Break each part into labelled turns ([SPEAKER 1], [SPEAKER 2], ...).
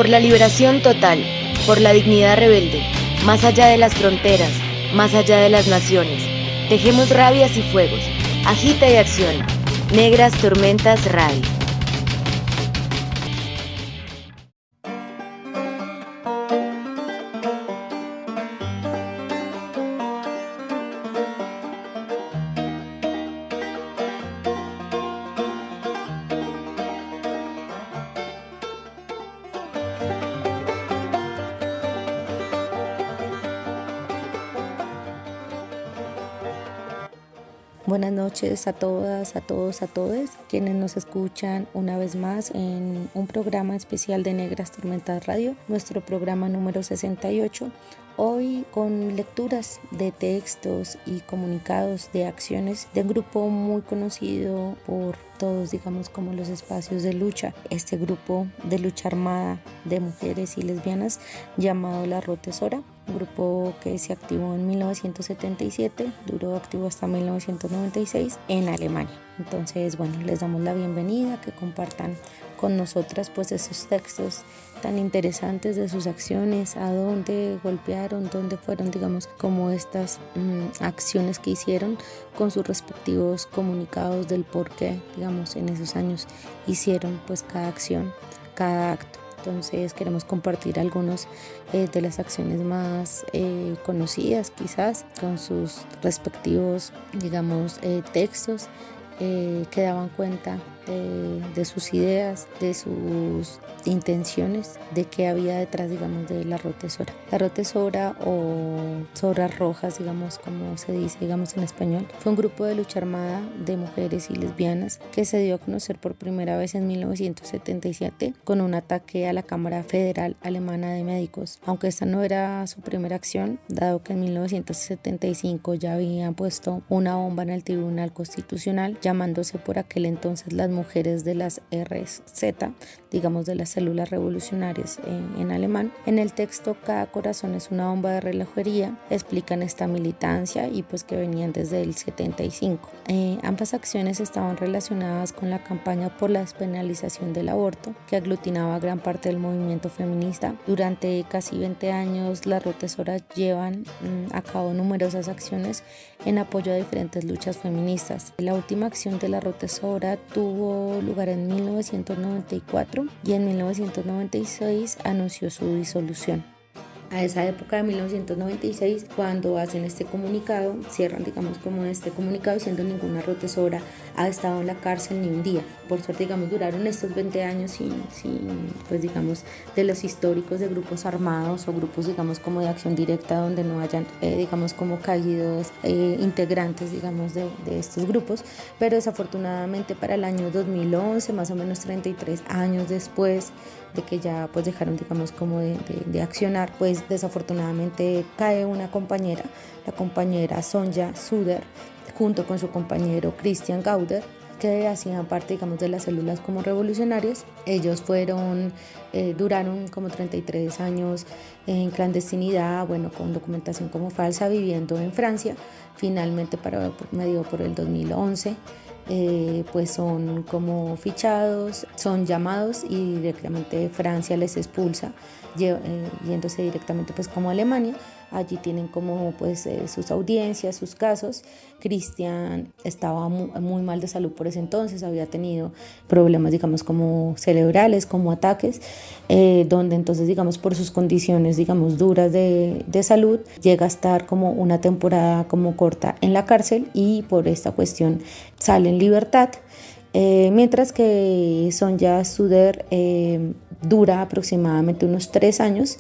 [SPEAKER 1] la liberación total, por la dignidad rebelde, más allá de las fronteras, más allá de las naciones. Tejemos rabias y fuegos, agita y acciona. Negras tormentas RAE.
[SPEAKER 2] Buenas noches a todas, a todos, a todes, quienes nos escuchan una vez más en un programa especial de Negras Tormentas Radio, nuestro programa número 68, hoy con lecturas de textos y comunicados de acciones de un grupo muy conocido por todos, digamos, como los espacios de lucha, este grupo de lucha armada de mujeres y lesbianas llamado La Rotesora, un grupo que se activó en 1977, duró activo hasta 1996 en Alemania. Entonces, bueno, les damos la bienvenida, que compartan con nosotras pues esos textos tan interesantes de sus acciones, a dónde golpearon, dónde fueron, digamos, como estas acciones que hicieron con sus respectivos comunicados del por qué, digamos, en esos años hicieron pues cada acción, cada acto. Entonces queremos compartir algunos de las acciones más conocidas quizás con sus respectivos, digamos, textos que daban cuenta de sus ideas, de sus intenciones, de qué había detrás, digamos, de la Rotesora. La Rotesora o Soras Rojas, digamos, como se dice, digamos, en español, fue un grupo de lucha armada de mujeres y lesbianas que se dio a conocer por primera vez en 1977 con un ataque a la Cámara Federal Alemana de Médicos. Aunque esta no era su primera acción, dado que en 1975 ya habían puesto una bomba en el Tribunal Constitucional, llamándose por aquel entonces las mujeres de las RZ, digamos, de las células revolucionarias en alemán. En el texto Cada corazón es una bomba de relojería explican esta militancia y pues que venían desde el 75. Ambas acciones estaban relacionadas con la campaña por la despenalización del aborto, que aglutinaba a gran parte del movimiento feminista. Durante casi 20 años las Rotesoras llevan a cabo numerosas acciones en apoyo a diferentes luchas feministas. La última acción de la Rotesora tuvo lugar en 1994 y en 1996 anunció su disolución. A esa época de 1996, cuando hacen este comunicado, cierran, digamos, como este comunicado diciendo ninguna Rotesora ha estado en la cárcel ni un día. Por suerte, digamos, duraron estos 20 años sin pues, digamos, de los históricos de grupos armados o grupos, digamos, como de acción directa donde no hayan, digamos, como caídos integrantes, digamos, de estos grupos. Pero desafortunadamente para el año 2011, más o menos 33 años después de que ya pues dejaron, digamos, como de accionar, pues desafortunadamente cae una compañera, la compañera Sonja Suder, junto con su compañero Christian Gauder, que hacían parte, digamos, de las células como revolucionarios. Ellos duraron como 33 años en clandestinidad, bueno, con documentación como falsa, viviendo en Francia. Finalmente, medio por el 2011, pues son como fichados, son llamados y directamente Francia les expulsa, yéndose directamente pues como a Alemania. Allí tienen como pues sus audiencias, sus casos. Christian estaba muy mal de salud por ese entonces, había tenido problemas, digamos, como cerebrales, como ataques, donde entonces, digamos, por sus condiciones, digamos, duras de salud, llega a estar como una temporada como corta en la cárcel y por esta cuestión sale en libertad. Mientras que Sonja Suder dura aproximadamente unos 3 años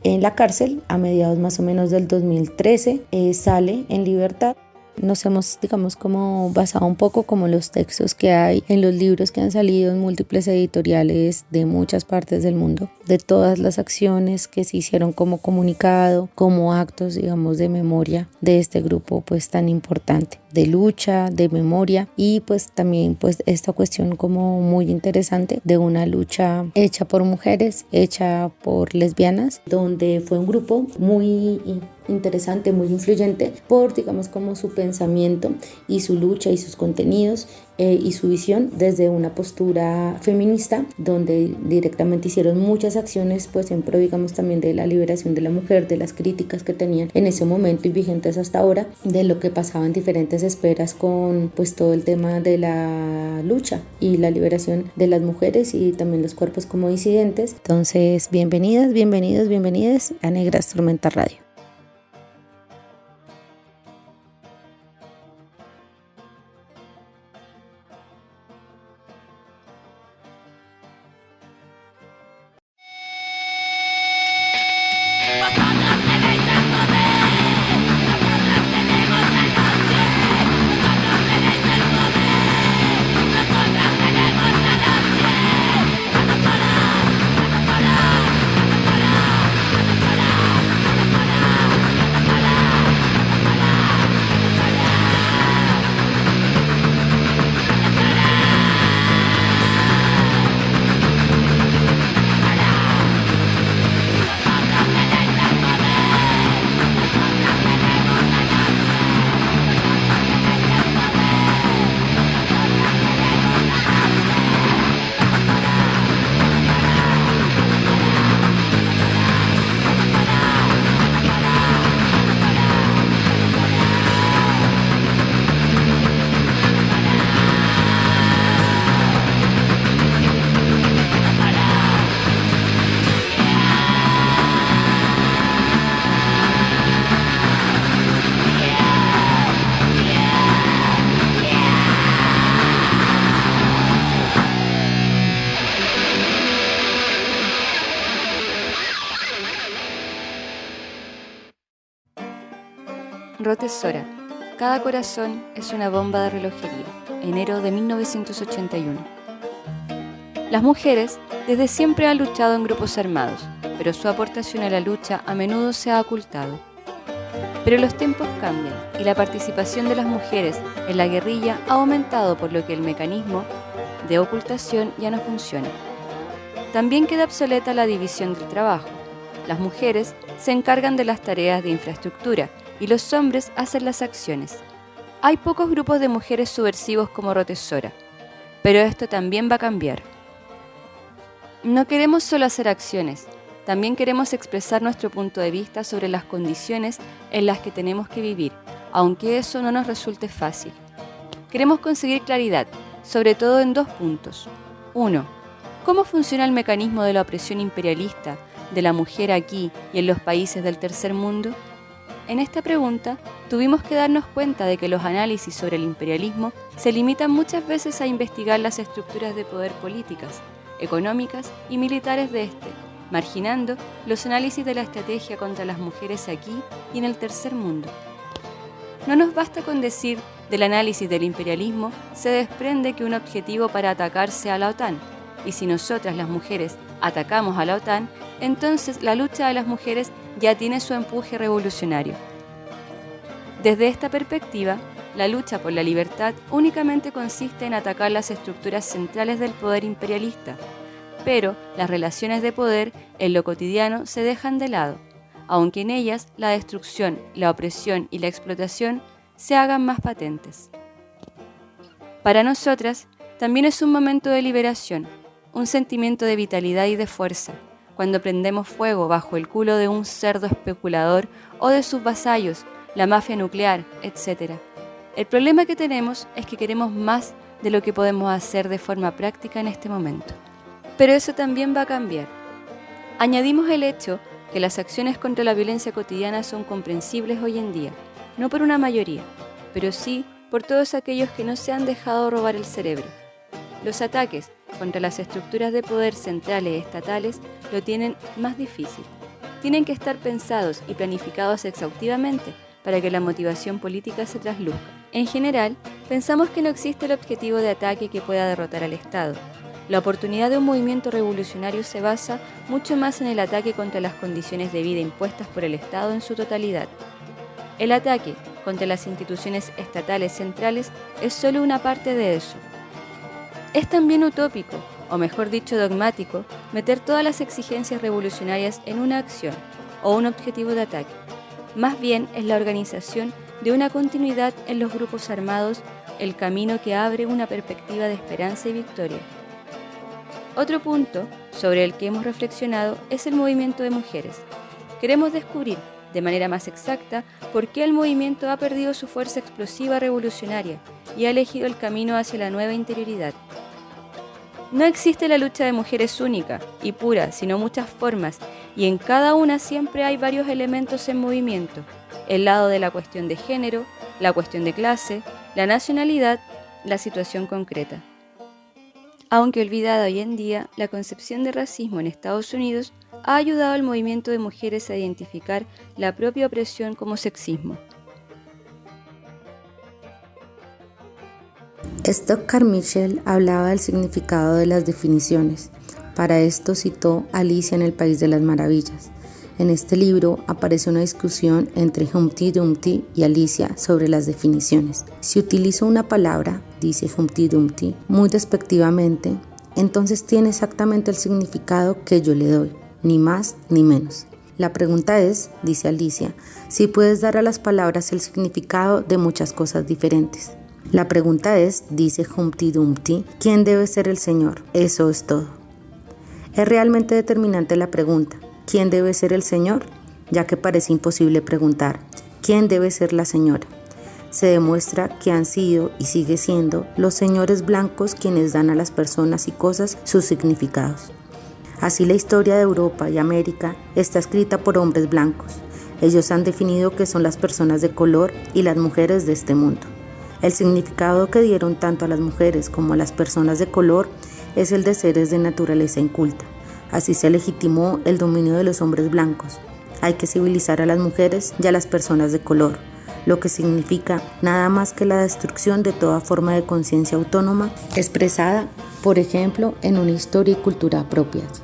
[SPEAKER 2] en la cárcel. A mediados más o menos del 2013 sale en libertad. Nos hemos, digamos, como basado un poco como los textos que hay en los libros que han salido en múltiples editoriales de muchas partes del mundo, de todas las acciones que se hicieron como comunicado, como actos, digamos, de memoria de este grupo pues tan importante, de lucha, de memoria y pues también pues esta cuestión como muy interesante de una lucha hecha por mujeres, hecha por lesbianas, donde fue un grupo muy interesante, muy influyente por, digamos, como su pensamiento y su lucha y sus contenidos y su visión desde una postura feminista, donde directamente hicieron muchas acciones pues en pro, digamos, también de la liberación de la mujer, de las críticas que tenían en ese momento y vigentes hasta ahora, de lo que pasaba en diferentes esferas con pues todo el tema de la lucha y la liberación de las mujeres y también los cuerpos como disidentes. Entonces, bienvenidas, bienvenidos, bienvenidas a Negras Tormentas Radio.
[SPEAKER 3] Rotesora. Cada corazón es una bomba de relojería. Enero de 1981. Las mujeres desde siempre han luchado en grupos armados, pero su aportación a la lucha a menudo se ha ocultado. Pero los tiempos cambian y la participación de las mujeres en la guerrilla ha aumentado, por lo que el mecanismo de ocultación ya no funciona. También queda obsoleta la división del trabajo. Las mujeres se encargan de las tareas de infraestructura y los hombres hacen las acciones. Hay pocos grupos de mujeres subversivos como Rotesora, pero esto también va a cambiar. No queremos solo hacer acciones, también queremos expresar nuestro punto de vista sobre las condiciones en las que tenemos que vivir, aunque eso no nos resulte fácil. Queremos conseguir claridad, sobre todo en 2 puntos. 1. ¿Cómo funciona el mecanismo de la opresión imperialista de la mujer aquí y en los países del tercer mundo? En esta pregunta, tuvimos que darnos cuenta de que los análisis sobre el imperialismo se limitan muchas veces a investigar las estructuras de poder políticas, económicas y militares de este, marginando los análisis de la estrategia contra las mujeres aquí y en el tercer mundo. No nos basta con decir del análisis del imperialismo se desprende que un objetivo para atacar sea la OTAN, y si nosotras las mujeres atacamos a la OTAN, entonces la lucha de las mujeres ya tiene su empuje revolucionario. Desde esta perspectiva, la lucha por la libertad únicamente consiste en atacar las estructuras centrales del poder imperialista, pero las relaciones de poder en lo cotidiano se dejan de lado, aunque en ellas la destrucción, la opresión y la explotación se hagan más patentes. Para nosotras, también es un momento de liberación, un sentimiento de vitalidad y de fuerza, cuando prendemos fuego bajo el culo de un cerdo especulador o de sus vasallos, la mafia nuclear, etc. El problema que tenemos es que queremos más de lo que podemos hacer de forma práctica en este momento. Pero eso también va a cambiar. Añadimos el hecho que las acciones contra la violencia cotidiana son comprensibles hoy en día, no por una mayoría, pero sí por todos aquellos que no se han dejado robar el cerebro. Los ataques contra las estructuras de poder centrales y estatales lo tienen más difícil. Tienen que estar pensados y planificados exhaustivamente para que la motivación política se trasluzca. En general, pensamos que no existe el objetivo de ataque que pueda derrotar al Estado. La oportunidad de un movimiento revolucionario se basa mucho más en el ataque contra las condiciones de vida impuestas por el Estado en su totalidad. El ataque contra las instituciones estatales centrales es solo una parte de eso. Es también utópico, o mejor dicho dogmático, meter todas las exigencias revolucionarias en una acción o un objetivo de ataque. Más bien es la organización de una continuidad en los grupos armados el camino que abre una perspectiva de esperanza y victoria. Otro punto sobre el que hemos reflexionado es el movimiento de mujeres. Queremos descubrir de manera más exacta por qué el movimiento ha perdido su fuerza explosiva revolucionaria y ha elegido el camino hacia la nueva interioridad. No existe la lucha de mujeres única y pura, sino muchas formas, y en cada una siempre hay varios elementos en movimiento: el lado de la cuestión de género, la cuestión de clase, la nacionalidad, la situación concreta. Aunque olvidada hoy en día, la concepción de racismo en Estados Unidos ha ayudado al movimiento de mujeres a identificar la propia opresión como sexismo.
[SPEAKER 2] Stock Carmichael hablaba del significado de las definiciones. Para esto citó Alicia en el País de las Maravillas. En este libro aparece una discusión entre Humpty Dumpty y Alicia sobre las definiciones. Si utilizo una palabra, dice Humpty Dumpty, muy despectivamente, entonces tiene exactamente el significado que yo le doy, ni más ni menos. La pregunta es, dice Alicia, si puedes dar a las palabras el significado de muchas cosas diferentes. La pregunta es, dice Humpty Dumpty, ¿quién debe ser el Señor? Eso es todo. Es realmente determinante la pregunta, ¿quién debe ser el Señor? Ya que parece imposible preguntar, ¿quién debe ser la señora? Se demuestra que han sido y sigue siendo los señores blancos quienes dan a las personas y cosas sus significados. Así la historia de Europa y América está escrita por hombres blancos. Ellos han definido qué son las personas de color y las mujeres de este mundo. El significado que dieron tanto a las mujeres como a las personas de color es el de seres de naturaleza inculta. Así se legitimó el dominio de los hombres blancos. Hay que civilizar a las mujeres y a las personas de color, lo que significa nada más que la destrucción de toda forma de conciencia autónoma expresada, por ejemplo, en una historia y cultura propias.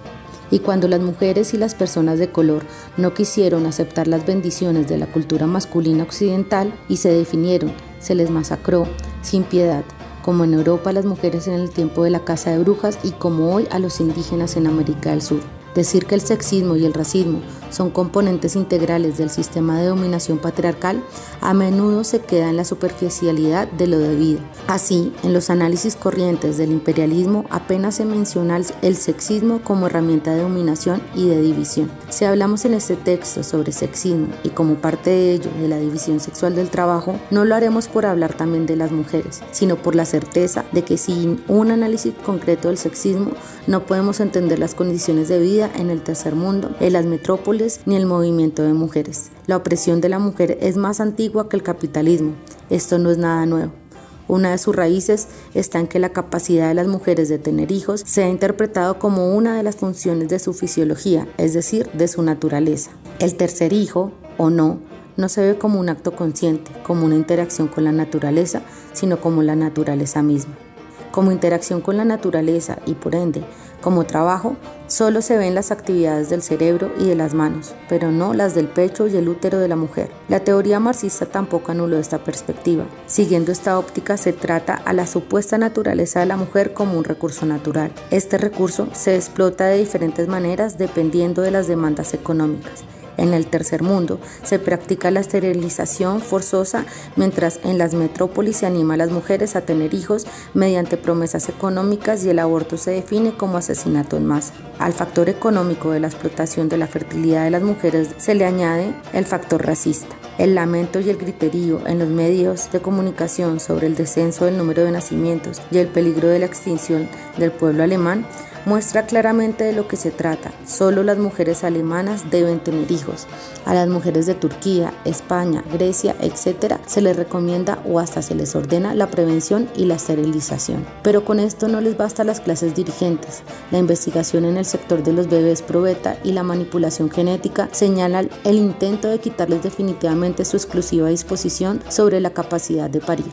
[SPEAKER 2] Y cuando las mujeres y las personas de color no quisieron aceptar las bendiciones de la cultura masculina occidental y se definieron, se les masacró sin piedad, como en Europa a las mujeres en el tiempo de la caza de brujas y como hoy a los indígenas en América del Sur. Decir que el sexismo y el racismo son componentes integrales del sistema de dominación patriarcal a menudo se queda en la superficialidad de lo debido. Así, en los análisis corrientes del imperialismo apenas se menciona el sexismo como herramienta de dominación y de división. Si hablamos en este texto sobre sexismo y como parte de ello de la división sexual del trabajo, no lo haremos por hablar también de las mujeres, sino por la certeza de que sin un análisis concreto del sexismo no podemos entender las condiciones de vida en el tercer mundo, en las metrópolis ni el movimiento de mujeres. La opresión de la mujer es más antigua que el capitalismo. Esto no es nada nuevo. Una de sus raíces está en que la capacidad de las mujeres de tener hijos se ha interpretado como una de las funciones de su fisiología, es decir, de su naturaleza. El tercer hijo, o no se ve como un acto consciente, como una interacción con la naturaleza, sino como la naturaleza misma. Como interacción con la naturaleza y por ende, como trabajo, solo se ven las actividades del cerebro y de las manos, pero no las del pecho y el útero de la mujer. La teoría marxista tampoco anuló esta perspectiva. Siguiendo esta óptica, se trata a la supuesta naturaleza de la mujer como un recurso natural. Este recurso se explota de diferentes maneras dependiendo de las demandas económicas. En el tercer mundo se practica la esterilización forzosa, mientras en las metrópolis se anima a las mujeres a tener hijos mediante promesas económicas y el aborto se define como asesinato en masa. Al factor económico de la explotación de la fertilidad de las mujeres se le añade el factor racista. El lamento y el griterío en los medios de comunicación sobre el descenso del número de nacimientos y el peligro de la extinción del pueblo alemán muestra claramente de lo que se trata. Solo las mujeres alemanas deben tener hijos. A las mujeres de Turquía, España, Grecia, etc. se les recomienda o hasta se les ordena la prevención y la esterilización. Pero con esto no les basta a las clases dirigentes. La investigación en el sector de los bebés pro beta y la manipulación genética señalan el intento de quitarles definitivamente su exclusiva disposición sobre la capacidad de parir.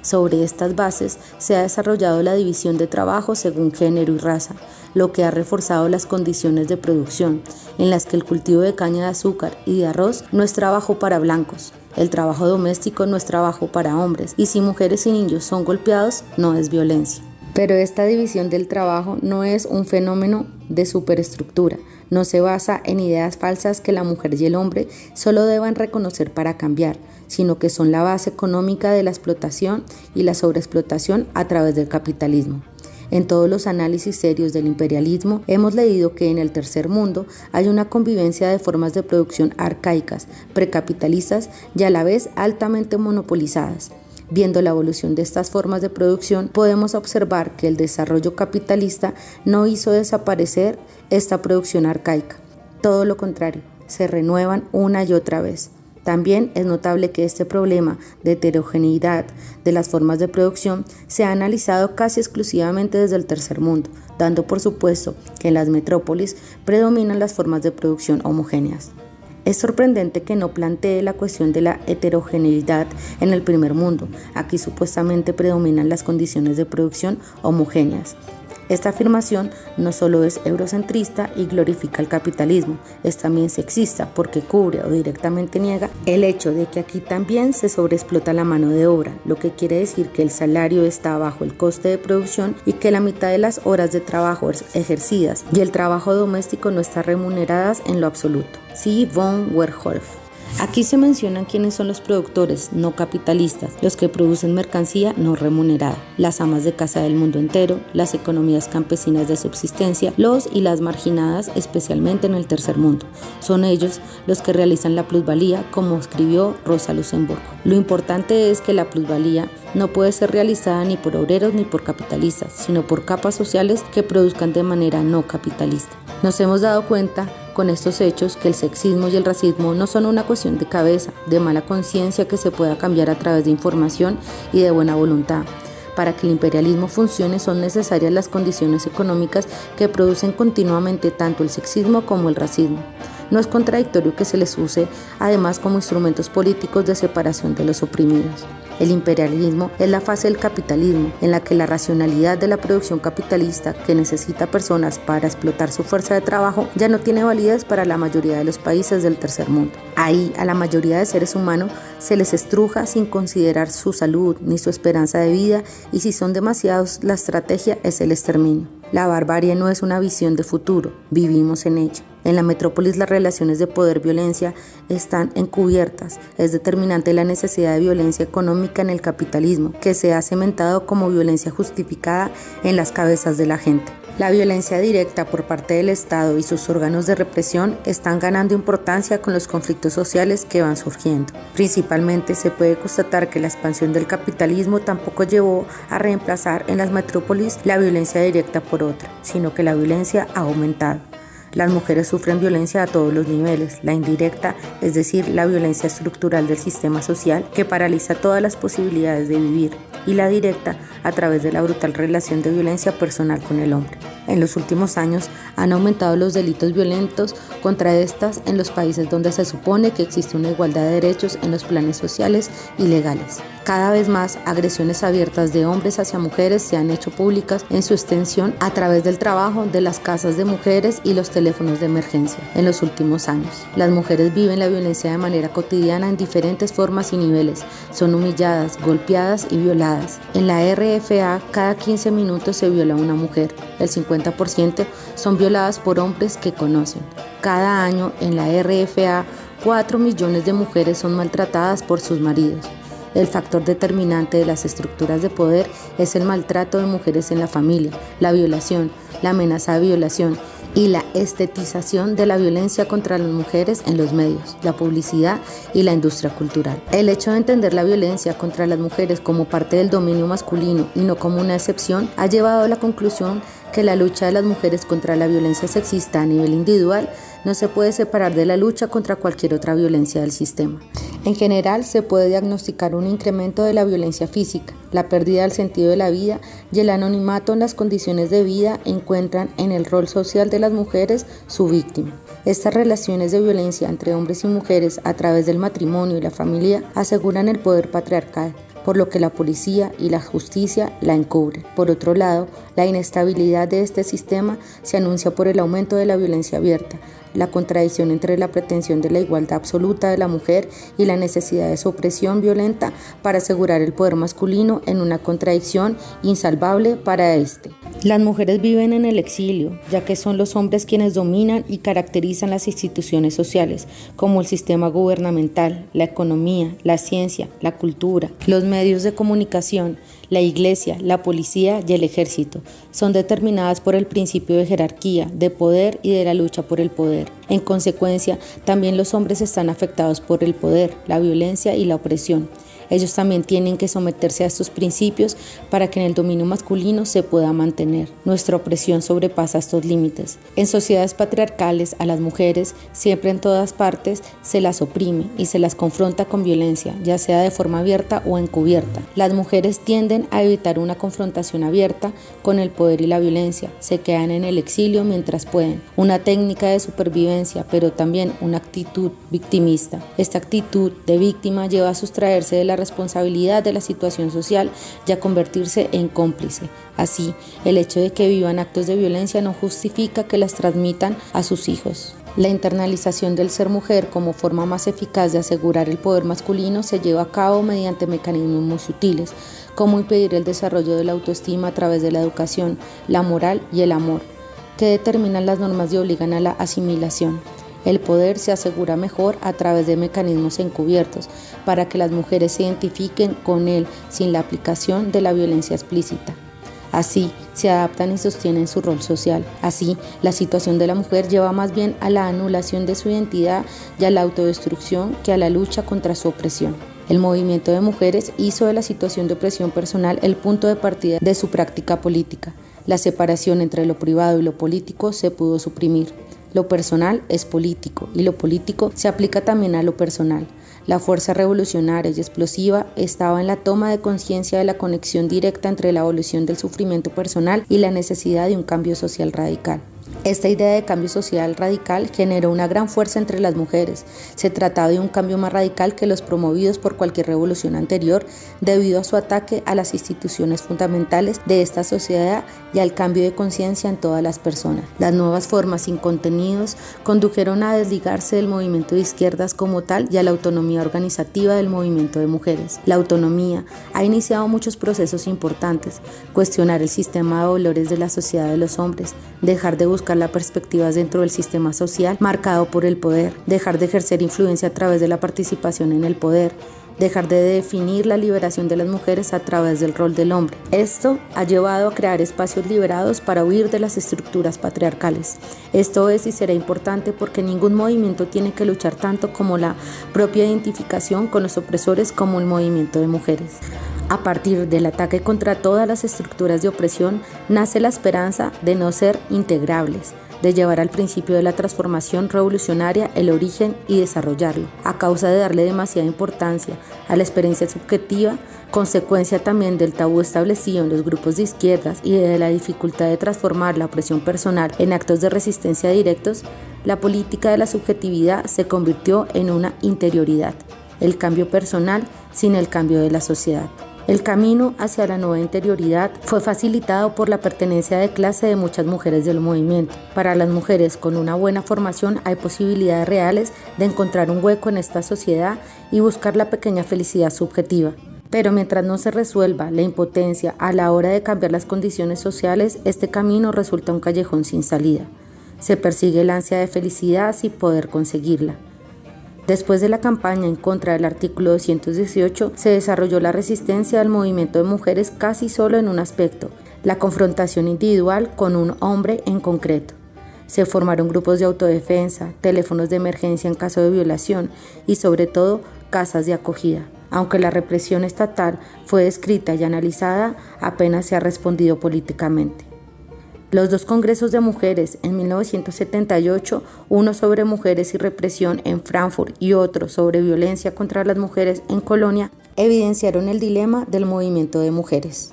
[SPEAKER 2] Sobre estas bases se ha desarrollado la división de trabajo según género y raza, lo que ha reforzado las condiciones de producción, en las que el cultivo de caña de azúcar y de arroz no es trabajo para blancos, el trabajo doméstico no es trabajo para hombres, y si mujeres y niños son golpeados, no es violencia. Pero esta división del trabajo no es un fenómeno de superestructura, No se basa en ideas falsas que la mujer y el hombre solo deban reconocer para cambiar, sino que son la base económica de la explotación y la sobreexplotación a través del capitalismo. En todos los análisis serios del imperialismo hemos leído que en el tercer mundo hay una convivencia de formas de producción arcaicas, precapitalistas y a la vez altamente monopolizadas. Viendo la evolución de estas formas de producción, podemos observar que el desarrollo capitalista no hizo desaparecer esta producción arcaica. Todo lo contrario, se renuevan una y otra vez. También es notable que este problema de heterogeneidad de las formas de producción se ha analizado casi exclusivamente desde el tercer mundo, dando por supuesto que en las metrópolis predominan las formas de producción homogéneas. Es sorprendente que no plantee la cuestión de la heterogeneidad en el primer mundo. Aquí supuestamente predominan las condiciones de producción homogéneas. Esta afirmación no solo es eurocentrista y glorifica el capitalismo, es también sexista porque cubre o directamente niega el hecho de que aquí también se sobreexplota la mano de obra, lo que quiere decir que el salario está bajo el coste de producción y que la mitad de las horas de trabajo ejercidas y el trabajo doméstico no están remuneradas en lo absoluto. C. von Werkhoff. Aquí se mencionan quiénes son los productores no capitalistas, los que producen mercancía no remunerada, las amas de casa del mundo entero, las economías campesinas de subsistencia, los y las marginadas, especialmente en el tercer mundo. Son ellos los que realizan la plusvalía, como escribió Rosa Luxemburgo. Lo importante es que la plusvalía no puede ser realizada ni por obreros ni por capitalistas, sino por capas sociales que produzcan de manera no capitalista. Nos hemos dado cuenta con estos hechos que el sexismo y el racismo no son una cuestión de cabeza, de mala conciencia que se pueda cambiar a través de información y de buena voluntad. Para que el imperialismo funcione son necesarias las condiciones económicas que producen continuamente tanto el sexismo como el racismo. No es contradictorio que se les use además como instrumentos políticos de separación de los oprimidos. El imperialismo es la fase del capitalismo en la que la racionalidad de la producción capitalista que necesita personas para explotar su fuerza de trabajo ya no tiene validez para la mayoría de los países del tercer mundo. Ahí a la mayoría de seres humanos se les estruja sin considerar su salud ni su esperanza de vida y si son demasiados la estrategia es el exterminio. La barbarie no es una visión de futuro, vivimos en ella. En la metrópolis las relaciones de poder-violencia están encubiertas. Es determinante la necesidad de violencia económica en el capitalismo, que se ha cementado como violencia justificada en las cabezas de la gente. La violencia directa por parte del Estado y sus órganos de represión están ganando importancia con los conflictos sociales que van surgiendo. Principalmente se puede constatar que la expansión del capitalismo tampoco llevó a reemplazar en las metrópolis la violencia directa por otra, sino que la violencia ha aumentado. Las mujeres sufren violencia a todos los niveles, la indirecta, es decir, la violencia estructural del sistema social que paraliza todas las posibilidades de vivir, y la directa a través de la brutal relación de violencia personal con el hombre. En los últimos años han aumentado los delitos violentos contra estas en los países donde se supone que existe una igualdad de derechos en los planes sociales y legales. Cada vez más agresiones abiertas de hombres hacia mujeres se han hecho públicas en su extensión a través del trabajo de las casas de mujeres y los teléfonos de emergencia en los últimos años. Las mujeres viven la violencia de manera cotidiana en diferentes formas y niveles. Son humilladas, golpeadas y violadas. En la RFA cada 15 minutos se viola a una mujer. El 50% son violadas por hombres que conocen. Cada año en la RFA 4 millones de mujeres son maltratadas por sus maridos. El factor determinante de las estructuras de poder es el maltrato de mujeres en la familia, la violación, la amenaza de violación y la estetización de la violencia contra las mujeres en los medios, la publicidad y la industria cultural. El hecho de entender la violencia contra las mujeres como parte del dominio masculino y no como una excepción ha llevado a la conclusión que la lucha de las mujeres contra la violencia sexista a nivel individual no se puede separar de la lucha contra cualquier otra violencia del sistema. En general, se puede diagnosticar un incremento de la violencia física, la pérdida del sentido de la vida y el anonimato en las condiciones de vida encuentran en el rol social de las mujeres su víctima. Estas relaciones de violencia entre hombres y mujeres a través del matrimonio y la familia aseguran el poder patriarcal, por lo que la policía y la justicia la encubren. Por otro lado, la inestabilidad de este sistema se anuncia por el aumento de la violencia abierta, la contradicción entre la pretensión de la igualdad absoluta de la mujer y la necesidad de su opresión violenta para asegurar el poder masculino en una contradicción insalvable para este. Las mujeres viven en el exilio, ya que son los hombres quienes dominan y caracterizan las instituciones sociales, como el sistema gubernamental, la economía, la ciencia, la cultura, los medios de comunicación, la iglesia, la policía y el ejército. Son determinadas por el principio de jerarquía, de poder y de la lucha por el poder. En consecuencia, también los hombres están afectados por el poder, la violencia y la opresión. Ellos también tienen que someterse a estos principios para que en el dominio masculino se pueda mantener. Nuestra opresión sobrepasa estos límites. En sociedades patriarcales, a las mujeres, siempre en todas partes, se las oprime y se las confronta con violencia, ya sea de forma abierta o encubierta. Las mujeres tienden a evitar una confrontación abierta con el poder y la violencia. Se quedan en el exilio mientras pueden. Una técnica de supervivencia, pero también una actitud victimista. Esta actitud de víctima lleva a sustraerse de la responsabilidad de la situación social y a convertirse en cómplice. Así, el hecho de que vivan actos de violencia no justifica que las transmitan a sus hijos. La internalización del ser mujer como forma más eficaz de asegurar el poder masculino se lleva a cabo mediante mecanismos muy sutiles, como impedir el desarrollo de la autoestima a través de la educación, la moral y el amor, que determinan las normas y obligan a la asimilación. El poder se asegura mejor a través de mecanismos encubiertos para que las mujeres se identifiquen con él sin la aplicación de la violencia explícita. Así, se adaptan y sostienen su rol social. Así, la situación de la mujer lleva más bien a la anulación de su identidad y a la autodestrucción que a la lucha contra su opresión. El movimiento de mujeres hizo de la situación de opresión personal el punto de partida de su práctica política. La separación entre lo privado y lo político se pudo suprimir. Lo personal es político y lo político se aplica también a lo personal. La fuerza revolucionaria y explosiva estaba en la toma de conciencia de la conexión directa entre la abolición del sufrimiento personal y la necesidad de un cambio social radical. Esta idea de cambio social radical generó una gran fuerza entre las mujeres. Se trataba de un cambio más radical que los promovidos por cualquier revolución anterior debido a su ataque a las instituciones fundamentales de esta sociedad y al cambio de conciencia en todas las personas. Las nuevas formas sin contenidos condujeron a desligarse del movimiento de izquierdas como tal y a la autonomía organizativa del movimiento de mujeres. La autonomía ha iniciado muchos procesos importantes: cuestionar el sistema de valores de la sociedad de los hombres, dejar de buscar las perspectivas dentro del sistema social marcado por el poder, dejar de ejercer influencia a través de la participación en el poder, dejar de definir la liberación de las mujeres a través del rol del hombre. Esto ha llevado a crear espacios liberados para huir de las estructuras patriarcales. Esto es y será importante porque ningún movimiento tiene que luchar tanto como la propia identificación con los opresores como el movimiento de mujeres. A partir del ataque contra todas las estructuras de opresión, nace la esperanza de no ser integrables, de llevar al principio de la transformación revolucionaria el origen y desarrollarlo. A causa de darle demasiada importancia a la experiencia subjetiva, consecuencia también del tabú establecido en los grupos de izquierdas y de la dificultad de transformar la opresión personal en actos de resistencia directos, la política de la subjetividad se convirtió en una interioridad, el cambio personal sin el cambio de la sociedad. El camino hacia la nueva interioridad fue facilitado por la pertenencia de clase de muchas mujeres del movimiento. Para las mujeres con una buena formación hay posibilidades reales de encontrar un hueco en esta sociedad y buscar la pequeña felicidad subjetiva. Pero mientras no se resuelva la impotencia a la hora de cambiar las condiciones sociales, este camino resulta un callejón sin salida. Se persigue el ansia de felicidad sin poder conseguirla. Después de la campaña en contra del artículo 218, se desarrolló la resistencia del movimiento de mujeres casi solo en un aspecto: la confrontación individual con un hombre en concreto. Se formaron grupos de autodefensa, teléfonos de emergencia en caso de violación y, sobre todo, casas de acogida. Aunque la represión estatal fue descrita y analizada, apenas se ha respondido políticamente. Los dos congresos de mujeres en 1978, uno sobre mujeres y represión en Frankfurt y otro sobre violencia contra las mujeres en Colonia, evidenciaron el dilema del movimiento de mujeres.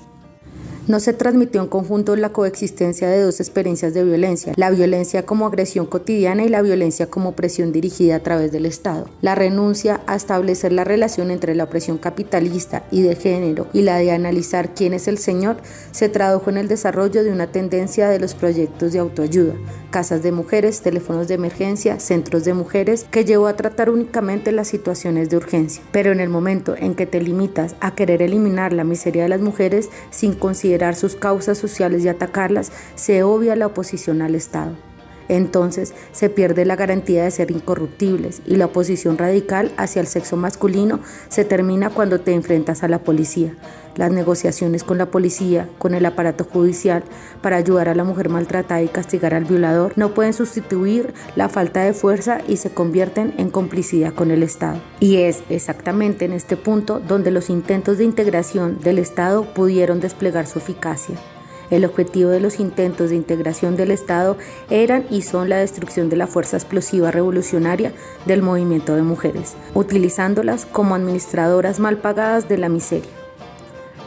[SPEAKER 2] No se transmitió en conjunto la coexistencia de dos experiencias de violencia: la violencia como agresión cotidiana y la violencia como opresión dirigida a través del Estado. La renuncia a establecer la relación entre la opresión capitalista y de género y la de analizar quién es el señor se tradujo en el desarrollo de una tendencia de los proyectos de autoayuda, casas de mujeres, teléfonos de emergencia, centros de mujeres, que llevó a tratar únicamente las situaciones de urgencia. Pero en el momento en que te limitas a querer eliminar la miseria de las mujeres sin considerar considerar sus causas sociales y atacarlas, se obvia la oposición al Estado. Entonces se pierde la garantía de ser incorruptibles y la oposición radical hacia el sexo masculino se termina cuando te enfrentas a la policía. Las negociaciones con la policía, con el aparato judicial, para ayudar a la mujer maltratada y castigar al violador, no pueden sustituir la falta de fuerza y se convierten en complicidad con el Estado. Y es exactamente en este punto donde los intentos de integración del Estado pudieron desplegar su eficacia. El objetivo de los intentos de integración del Estado eran y son la destrucción de la fuerza explosiva revolucionaria del movimiento de mujeres, utilizándolas como administradoras mal pagadas de la miseria.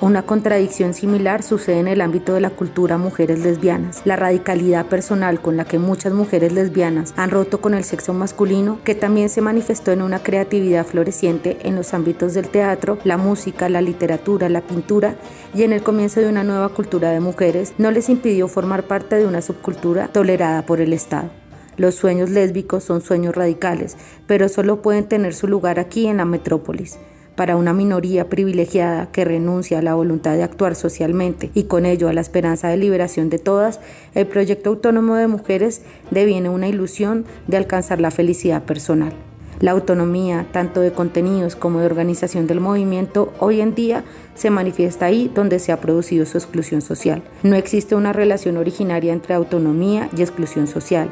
[SPEAKER 2] Una contradicción similar sucede en el ámbito de la cultura mujeres lesbianas. La radicalidad personal con la que muchas mujeres lesbianas han roto con el sexo masculino, que también se manifestó en una creatividad floreciente en los ámbitos del teatro, la música, la literatura, la pintura y en el comienzo de una nueva cultura de mujeres, no les impidió formar parte de una subcultura tolerada por el Estado. Los sueños lésbicos son sueños radicales, pero solo pueden tener su lugar aquí en la metrópolis. Para una minoría privilegiada que renuncia a la voluntad de actuar socialmente y con ello a la esperanza de liberación de todas, el proyecto autónomo de mujeres deviene una ilusión de alcanzar la felicidad personal. La autonomía, tanto de contenidos como de organización del movimiento, hoy en día se manifiesta ahí donde se ha producido su exclusión social. No existe una relación originaria entre autonomía y exclusión social.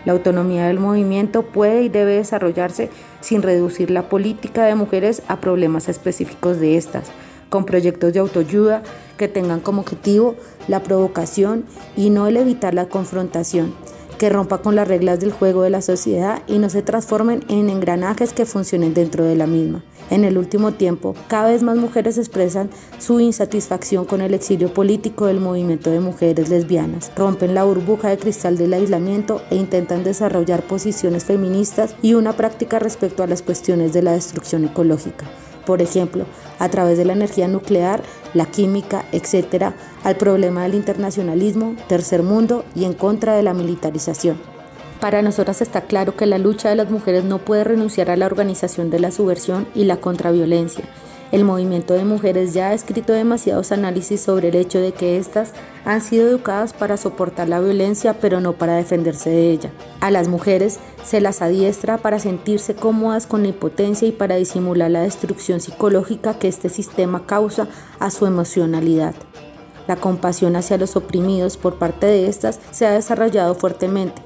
[SPEAKER 2] La autonomía del movimiento puede y debe desarrollarse sin reducir la política de mujeres a problemas específicos de estas, con proyectos de autoayuda que tengan como objetivo la provocación y no el evitar la confrontación, que rompa con las reglas del juego de la sociedad y no se transformen en engranajes que funcionen dentro de la misma. En el último tiempo, cada vez más mujeres expresan su insatisfacción con el exilio político del movimiento de mujeres lesbianas, rompen la burbuja de cristal del aislamiento e intentan desarrollar posiciones feministas y una práctica respecto a las cuestiones de la destrucción ecológica. Por ejemplo, a través de la energía nuclear, la química, etc., al problema del internacionalismo, tercer mundo y en contra de la militarización. Para nosotras está claro que la lucha de las mujeres no puede renunciar a la organización de la subversión y la contraviolencia. El movimiento de mujeres ya ha escrito demasiados análisis sobre el hecho de que éstas han sido educadas para soportar la violencia, pero no para defenderse de ella. A las mujeres se las adiestra para sentirse cómodas con la impotencia y para disimular la destrucción psicológica que este sistema causa a su emocionalidad. La compasión hacia los oprimidos por parte de éstas se ha desarrollado fuertemente.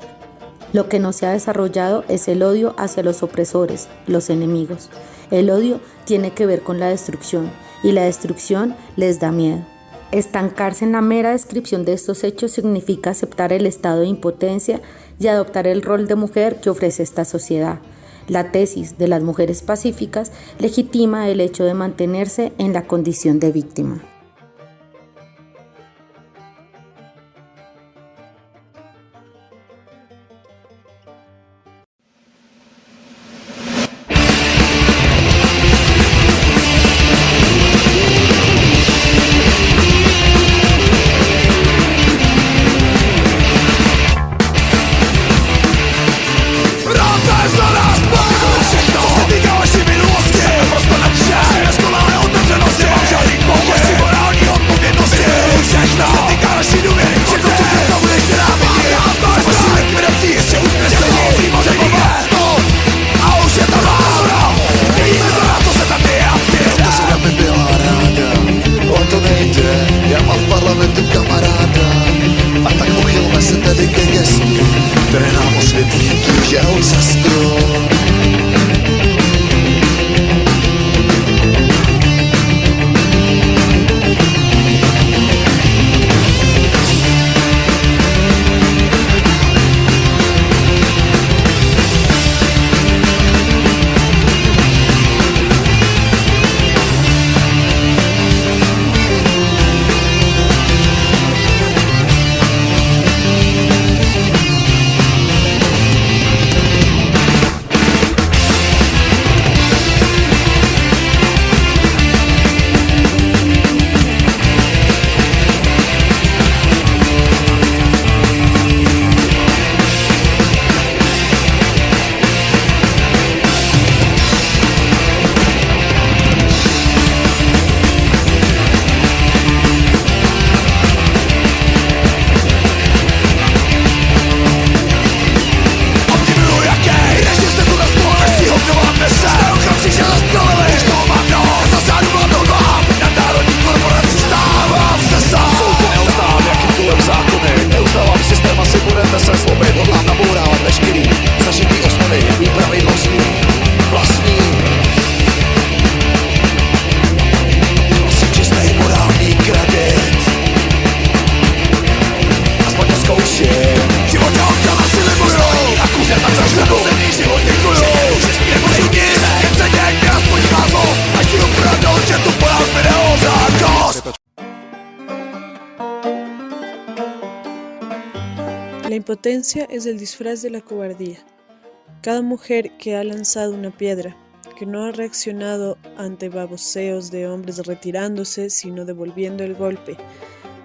[SPEAKER 2] Lo que no se ha desarrollado es el odio hacia los opresores, los enemigos. El odio tiene que ver con la destrucción y la destrucción les da miedo. Estancarse en la mera descripción de estos hechos significa aceptar el estado de impotencia y adoptar el rol de mujer que ofrece esta sociedad. La tesis de las mujeres pacíficas legitima el hecho de mantenerse en la condición de víctima.
[SPEAKER 4] Prosto na wsiach, z kolei uderzę nos, nie mam żadnych pokój. impotencia es el disfraz de la cobardía. Cada mujer que ha lanzado una piedra, que no ha reaccionado ante baboseos de hombres retirándose, sino devolviendo el golpe,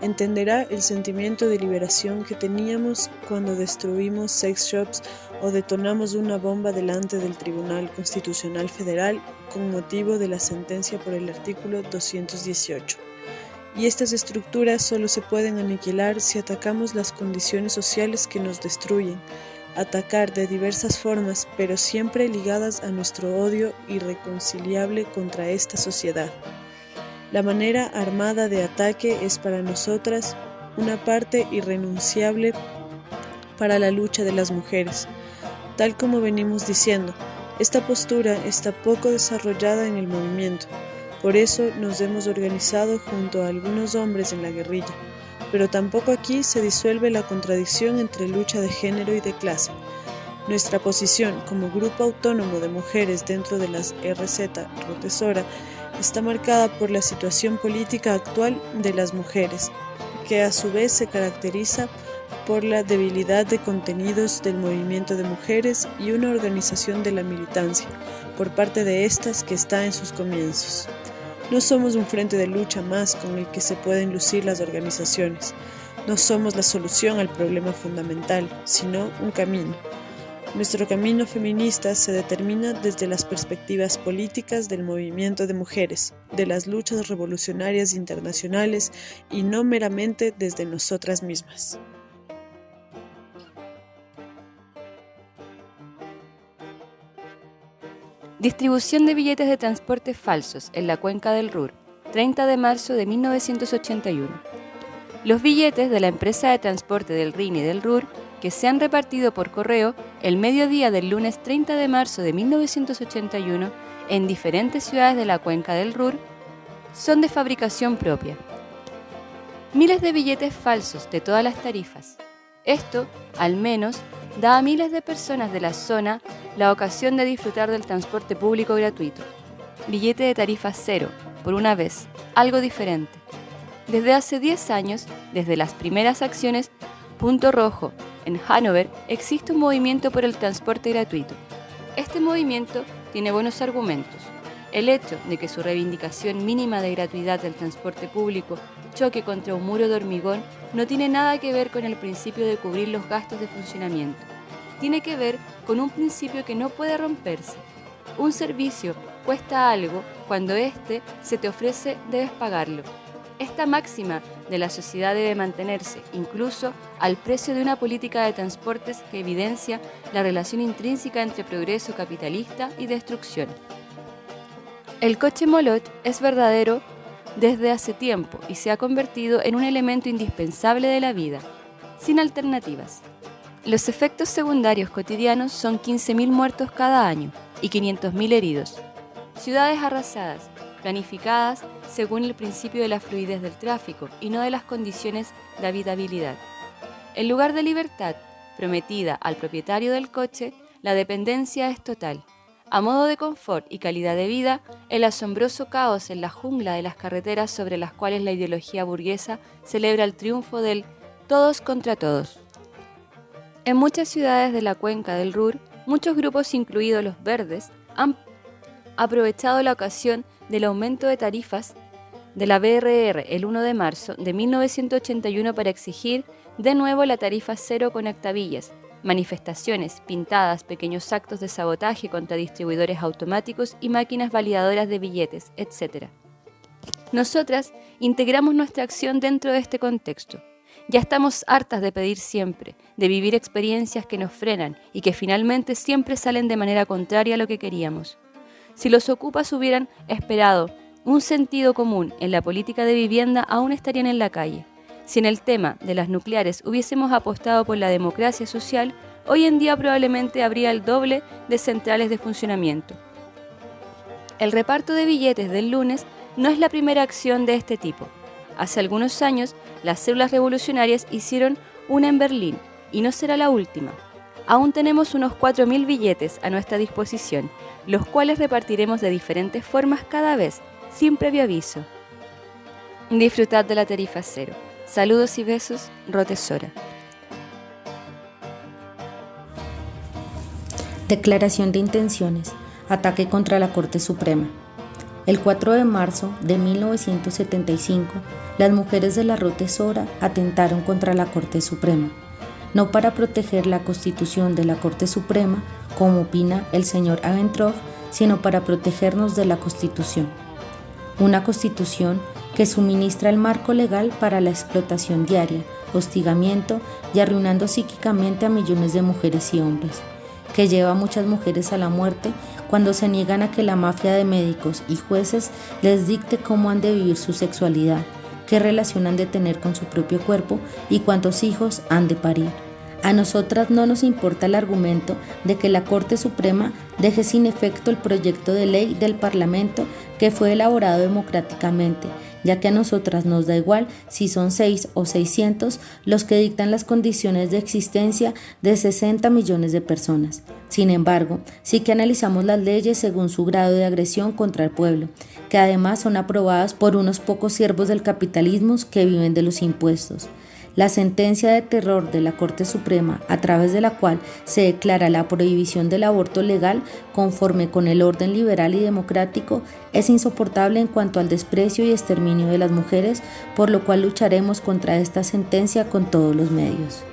[SPEAKER 4] entenderá el sentimiento de liberación que teníamos cuando destruimos sex shops o detonamos una bomba delante del Tribunal Constitucional Federal con motivo de la sentencia por el artículo 218. Y estas estructuras solo se pueden aniquilar si atacamos las condiciones sociales que nos destruyen, atacar de diversas formas, pero siempre ligadas a nuestro odio irreconciliable contra esta sociedad. La manera armada de ataque es para nosotras una parte irrenunciable para la lucha de las mujeres. Tal como venimos diciendo, esta postura está poco desarrollada en el movimiento. Por eso nos hemos organizado junto a algunos hombres en la guerrilla, pero tampoco aquí se disuelve la contradicción entre lucha de género y de clase. Nuestra posición como grupo autónomo de mujeres dentro de las RZ Rotesora está marcada por la situación política actual de las mujeres, que a su vez se caracteriza por la debilidad de contenidos del movimiento de mujeres y una organización de la militancia, por parte de estas que está en sus comienzos. No somos un frente de lucha más con el que se pueden lucir las organizaciones. No somos la solución al problema fundamental, sino un camino. Nuestro camino feminista se determina desde las perspectivas políticas del movimiento de mujeres, de las luchas revolucionarias internacionales y no meramente desde nosotras mismas.
[SPEAKER 3] Distribución de billetes de transporte falsos en la cuenca del Ruhr, 30 de marzo de 1981. Los billetes de la empresa de transporte del Rin y del Ruhr, que se han repartido por correo el mediodía del lunes 30 de marzo de 1981 en diferentes ciudades de la cuenca del Ruhr, son de fabricación propia. Miles de billetes falsos de todas las tarifas. Esto, al menos, da a miles de personas de la zona la ocasión de disfrutar del transporte público gratuito. Billete de tarifa cero, por una vez, algo diferente. Desde hace 10 años, desde las primeras acciones Punto Rojo en Hannover, existe un movimiento por el transporte gratuito. Este movimiento tiene buenos argumentos. El hecho de que su reivindicación mínima de gratuidad del transporte público choque contra un muro de hormigón no tiene nada que ver con el principio de cubrir los gastos de funcionamiento. Tiene que ver con un principio que no puede romperse. Un servicio cuesta algo cuando éste se te ofrece, debes pagarlo. Esta máxima de la sociedad debe mantenerse, incluso al precio de una política de transportes que evidencia la relación intrínseca entre progreso capitalista y destrucción. El coche Moloch es verdadero desde hace tiempo y se ha convertido en un elemento indispensable de la vida, sin alternativas. Los efectos secundarios cotidianos son 15.000 muertos cada año y 500.000 heridos. Ciudades arrasadas, planificadas según el principio de la fluidez del tráfico y no de las condiciones de habitabilidad. En lugar de libertad prometida al propietario del coche, la dependencia es total. A modo de confort y calidad de vida, el asombroso caos en la jungla de las carreteras sobre las cuales la ideología burguesa celebra el triunfo del todos contra todos. En muchas ciudades de la cuenca del Ruhr, muchos grupos, incluidos los verdes, han aprovechado la ocasión del aumento de tarifas de la BRR el 1 de marzo de 1981 para exigir de nuevo la tarifa cero con octavillas, manifestaciones, pintadas, pequeños actos de sabotaje contra distribuidores automáticos y máquinas validadoras de billetes, etc. Nosotras integramos nuestra acción dentro de este contexto. Ya estamos hartas de pedir siempre, de vivir experiencias que nos frenan y que finalmente siempre salen de manera contraria a lo que queríamos. Si los ocupas hubieran esperado un sentido común en la política de vivienda, aún estarían en la calle. Si en el tema de las nucleares hubiésemos apostado por la democracia social, hoy en día probablemente habría el doble de centrales de funcionamiento. El reparto de billetes del lunes no es la primera acción de este tipo. Hace algunos años, las células revolucionarias hicieron una en Berlín, y no será la última. Aún tenemos unos 4.000 billetes a nuestra disposición, los cuales repartiremos de diferentes formas cada vez, sin previo aviso. Disfrutad de la tarifa cero. Saludos y besos, Rotesora.
[SPEAKER 2] Declaración de intenciones. Ataque contra la Corte Suprema. El 4 de marzo de 1975, las mujeres de la Ruta Sora atentaron contra la Corte Suprema, no para proteger la Constitución de la Corte Suprema, como opina el señor Aventroff, sino para protegernos de la Constitución. Una Constitución que suministra el marco legal para la explotación diaria, hostigamiento y arruinando psíquicamente a millones de mujeres y hombres, que lleva a muchas mujeres a la muerte cuando se niegan a que la mafia de médicos y jueces les dicte cómo han de vivir su sexualidad, qué relación han de tener con su propio cuerpo y cuántos hijos han de parir. A nosotras no nos importa el argumento de que la Corte Suprema deje sin efecto el proyecto de ley del Parlamento que fue elaborado democráticamente, ya que a nosotras nos da igual si son 6 o 600 los que dictan las condiciones de existencia de 60 millones de personas. Sin embargo, sí que analizamos las leyes según su grado de agresión contra el pueblo, que además son aprobadas por unos pocos siervos del capitalismo que viven de los impuestos. La sentencia de terror de la Corte Suprema, a través de la cual se declara la prohibición del aborto legal conforme con el orden liberal y democrático, es insoportable en cuanto al desprecio y exterminio de las mujeres, por lo cual lucharemos contra esta sentencia con todos los medios.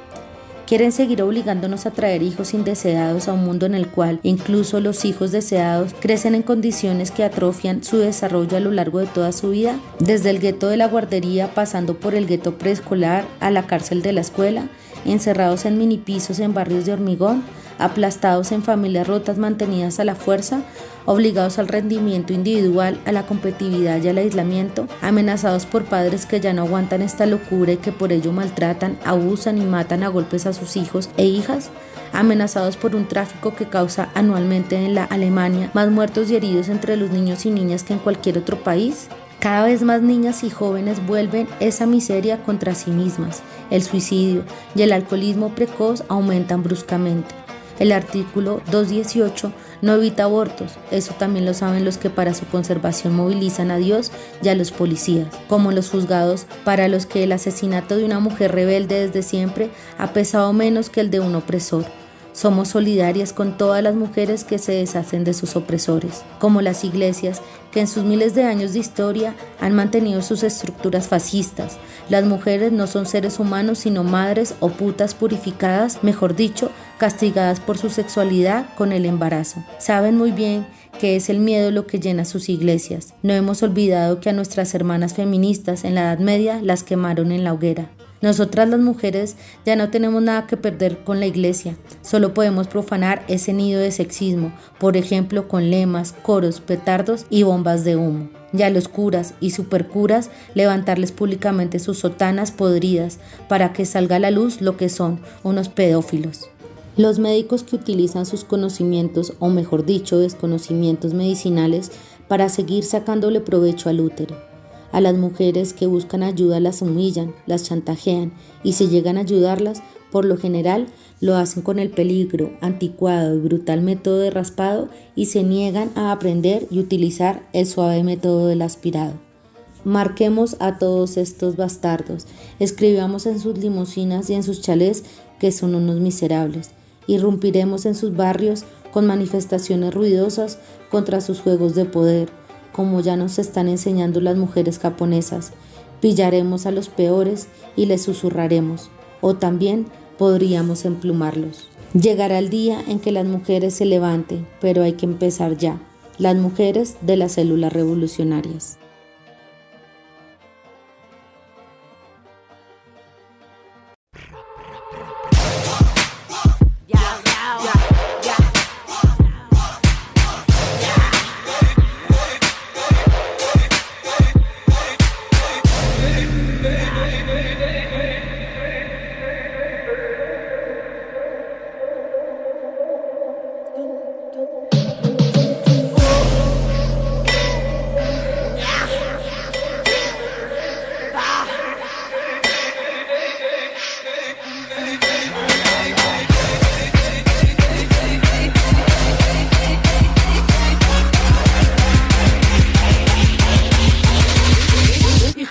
[SPEAKER 2] Quieren seguir obligándonos a traer hijos indeseados a un mundo en el cual incluso los hijos deseados crecen en condiciones que atrofian su desarrollo a lo largo de toda su vida, desde el gueto de la guardería pasando por el gueto preescolar a la cárcel de la escuela, encerrados en minipisos en barrios de hormigón, aplastados en familias rotas mantenidas a la fuerza, obligados al rendimiento individual, a la competitividad y al aislamiento, amenazados por padres que ya no aguantan esta locura y que por ello maltratan, abusan y matan a golpes a sus hijos e hijas, amenazados por un tráfico que causa anualmente en la Alemania más muertos y heridos entre los niños y niñas que en cualquier otro país. Cada vez más niñas y jóvenes vuelven esa miseria contra sí mismas. El suicidio y el alcoholismo precoz aumentan bruscamente. El artículo 218 no evita abortos, eso también lo saben los que para su conservación movilizan a Dios y a los policías, como los juzgados para los que el asesinato de una mujer rebelde desde siempre ha pesado menos que el de un opresor. Somos solidarias con todas las mujeres que se deshacen de sus opresores, como las iglesias que en sus miles de años de historia han mantenido sus estructuras fascistas. Las mujeres no son seres humanos sino madres o putas purificadas, mejor dicho, castigadas por su sexualidad con el embarazo. Saben muy bien que es el miedo lo que llena sus iglesias. No hemos olvidado que a nuestras hermanas feministas en la Edad Media las quemaron en la hoguera. Nosotras las mujeres ya no tenemos nada que perder con la iglesia, solo podemos profanar ese nido de sexismo, por ejemplo con lemas, coros, petardos y bombas de humo. Y a los curas y supercuras levantarles públicamente sus sotanas podridas para que salga a la luz lo que son, unos pedófilos. Los médicos que utilizan sus conocimientos, o mejor dicho, desconocimientos medicinales, para seguir sacándole provecho al útero. A las mujeres que buscan ayuda las humillan, las chantajean y si llegan a ayudarlas, por lo general lo hacen con el peligro, anticuado y brutal método de raspado y se niegan a aprender y utilizar el suave método del aspirado. Marquemos a todos estos bastardos, escribamos en sus limusinas y en sus chalés que son unos miserables, irrumpiremos en sus barrios con manifestaciones ruidosas contra sus juegos de poder, como ya nos están enseñando las mujeres japonesas, pillaremos a los peores y les susurraremos, o también podríamos emplumarlos. Llegará el día en que las mujeres se levanten, pero hay que empezar ya, las mujeres de las células revolucionarias.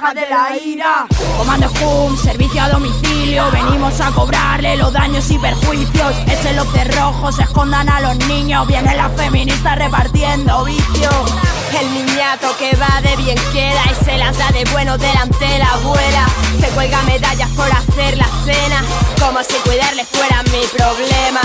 [SPEAKER 5] hija de la ira. Comando Hum, servicio a domicilio. Venimos a cobrarle los daños y perjuicios. Echen los cerrojos, escondan a los niños. Vienen las feministas repartiendo vicios.
[SPEAKER 6] El niñato que va de bien queda y se las da de bueno delante de la abuela. Se cuelga medallas por hacer la cena, como si cuidarle fuera mi problema.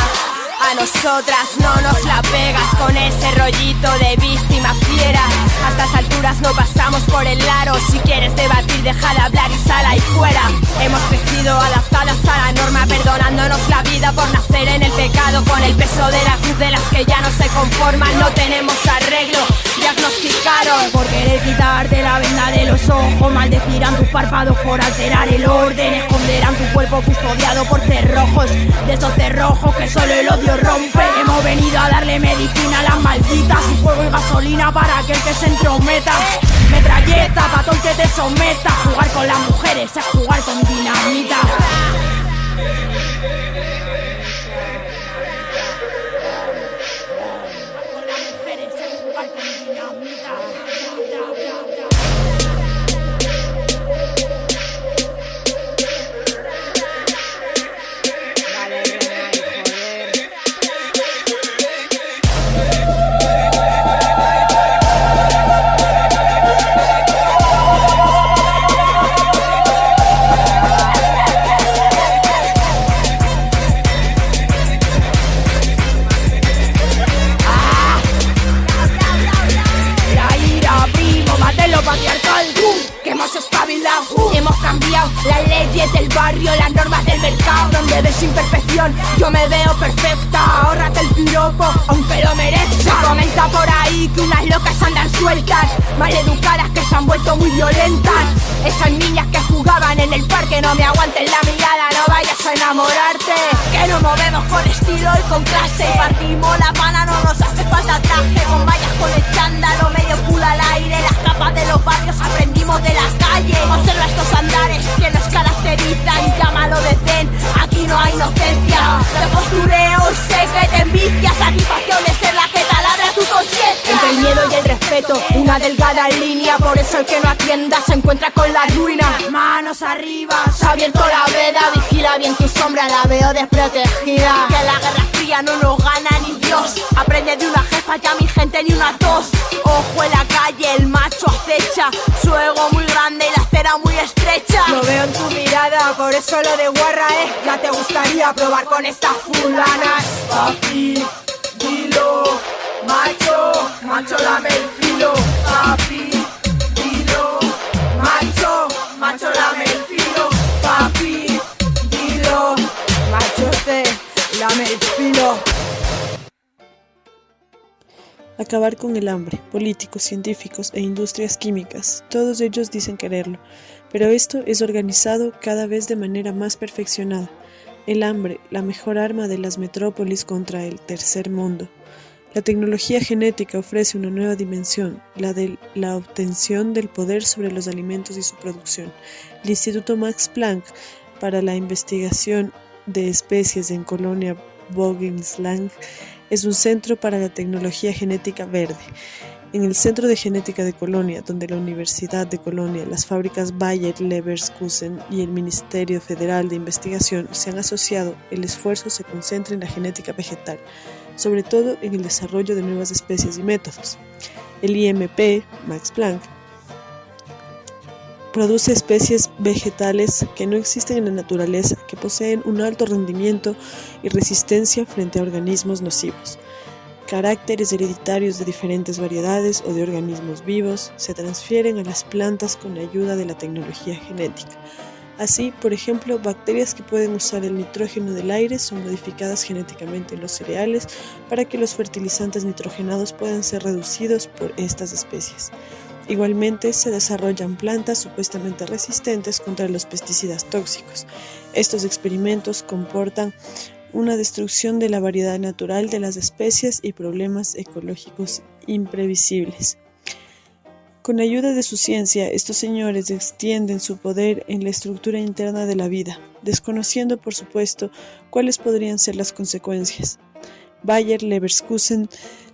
[SPEAKER 6] A nosotras no nos la pegas con ese rollito de víctima fiera. A estas alturas no pasamos por el aro. Si quieres debatir, deja de hablar y sal ahí fuera. Hemos crecido adaptadas a la norma, perdonándonos la vida por nacer en el pecado. Con el peso de la cruz de las que ya no se conforman. No tenemos arreglo, diagnosticaron.
[SPEAKER 5] Por querer quitarte la venda de los ojos, maldecirán tus párpados por alterar el orden. Esconderán tu cuerpo custodiado por cerrojos, de esos cerrojos que solo el odio rompe. Hemos venido a darle medicina a las malditas y fuego y gasolina para aquel que se entrometa. Metralleta pa' todo el que te someta. Jugar con las mujeres es jugar con dinamita. Con las mujeres es jugar con dinamita. Hemos cambiado las leyes del barrio, las normas del mercado. Donde ves imperfección, yo me veo perfecta. Ahórrate el piropo, aunque lo merezca. Se comenta por ahí que unas locas andan sueltas, maleducadas que se han vuelto muy violentas. Esas niñas que jugaban en el parque, no me aguanten la mirada, no vayas a enamorarte. Que nos movemos con estilo y con clase. Partimos la pana, no nos hace falta traje. Con vallas, con el chándalo, medio culo al aire. Las capas de los barrios aprendimos de las calles. Observa estos andares que nos caracterizan, llámalo de zen, aquí no hay inocencia. De postureo y sé que te envidia. Satisfacción de ser la que taladra tu conciencia. Entre el miedo y el respeto, una delgada línea. Por eso el que no atienda se encuentra con la ruina. Manos arriba, se ha abierto la veda. Vigila bien tu sombra, la veo desprotegida. Que la guerra fría no nos gana ni Dios. Aprende de una jefa, ya mi gente ni una tos. Ojo en la calle, el macho acecha. Su ego muy grande y la acera muy estrecha. Lo veo en tu mirada, por eso lo de guarra, ya te gustaría probar con estas fulanas. Papi, dilo, macho, macho dame el filo. Papi, dilo, macho, macho dame el filo. Papi, dilo, macho dame el filo.
[SPEAKER 4] Acabar con el hambre, políticos, científicos e industrias químicas, todos ellos dicen quererlo, pero esto es organizado cada vez de manera más perfeccionada. El hambre, la mejor arma de las metrópolis contra el tercer mundo. La tecnología genética ofrece una nueva dimensión, la de la obtención del poder sobre los alimentos y su producción. El Instituto Max Planck para la investigación de especies en Colonia Bogenslang es un centro para la tecnología genética verde. En el Centro de Genética de Colonia, donde la Universidad de Colonia, las fábricas Bayer Leverkusen y el Ministerio Federal de Investigación se han asociado, el esfuerzo se concentra en la genética vegetal, sobre todo en el desarrollo de nuevas especies y métodos. El IMP, Max Planck, produce especies vegetales que no existen en la naturaleza, que poseen un alto rendimiento y resistencia frente a organismos nocivos. Caracteres hereditarios de diferentes variedades o de organismos vivos se transfieren a las plantas con la ayuda de la tecnología genética. Así, por ejemplo, bacterias que pueden usar el nitrógeno del aire son modificadas genéticamente en los cereales para que los fertilizantes nitrogenados puedan ser reducidos por estas especies. Igualmente, se desarrollan plantas supuestamente resistentes contra los pesticidas tóxicos. Estos experimentos comportan una destrucción de la variedad natural de las especies y problemas ecológicos imprevisibles. Con ayuda de su ciencia, estos señores extienden su poder en la estructura interna de la vida, desconociendo, por supuesto, cuáles podrían ser las consecuencias. Bayer Leverkusen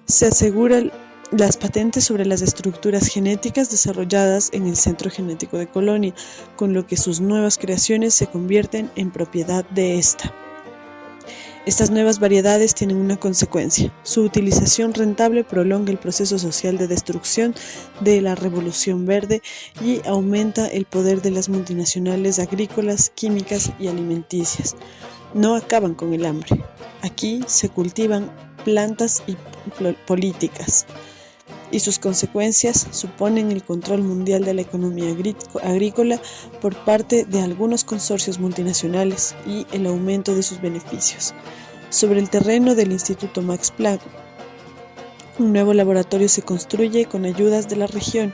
[SPEAKER 4] se asegura las patentes sobre las estructuras genéticas desarrolladas en el Centro Genético de Colonia, con lo que sus nuevas creaciones se convierten en propiedad de esta. Estas nuevas variedades tienen una consecuencia: su utilización rentable prolonga el proceso social de destrucción de la Revolución Verde y aumenta el poder de las multinacionales agrícolas, químicas y alimenticias. No acaban con el hambre. Aquí se cultivan plantas y políticas, y sus consecuencias suponen el control mundial de la economía agrícola por parte de algunos consorcios multinacionales y el aumento de sus beneficios. Sobre el terreno del Instituto Max Planck, un nuevo laboratorio se construye con ayudas de la región,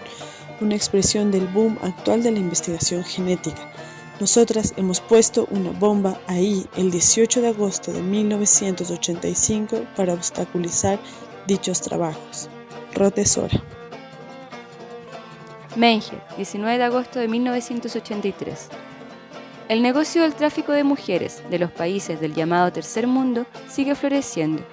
[SPEAKER 4] una expresión del boom actual de la investigación genética. Nosotras hemos puesto una bomba ahí el 18 de agosto de 1985 para obstaculizar dichos trabajos. Rothe Sora.
[SPEAKER 3] Menger, 19 de agosto de 1983. El negocio del tráfico de mujeres de los países del llamado Tercer Mundo sigue floreciendo.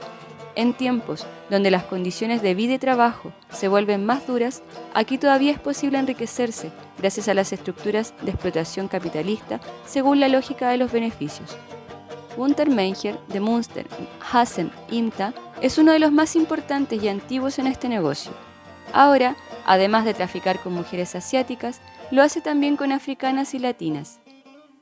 [SPEAKER 3] En tiempos donde las condiciones de vida y trabajo se vuelven más duras, aquí todavía es posible enriquecerse gracias a las estructuras de explotación capitalista según la lógica de los beneficios. Gunther Menger, de Münster, Hassen, IMTA, es uno de los más importantes y antiguos en este negocio. Ahora, además de traficar con mujeres asiáticas, lo hace también con africanas y latinas.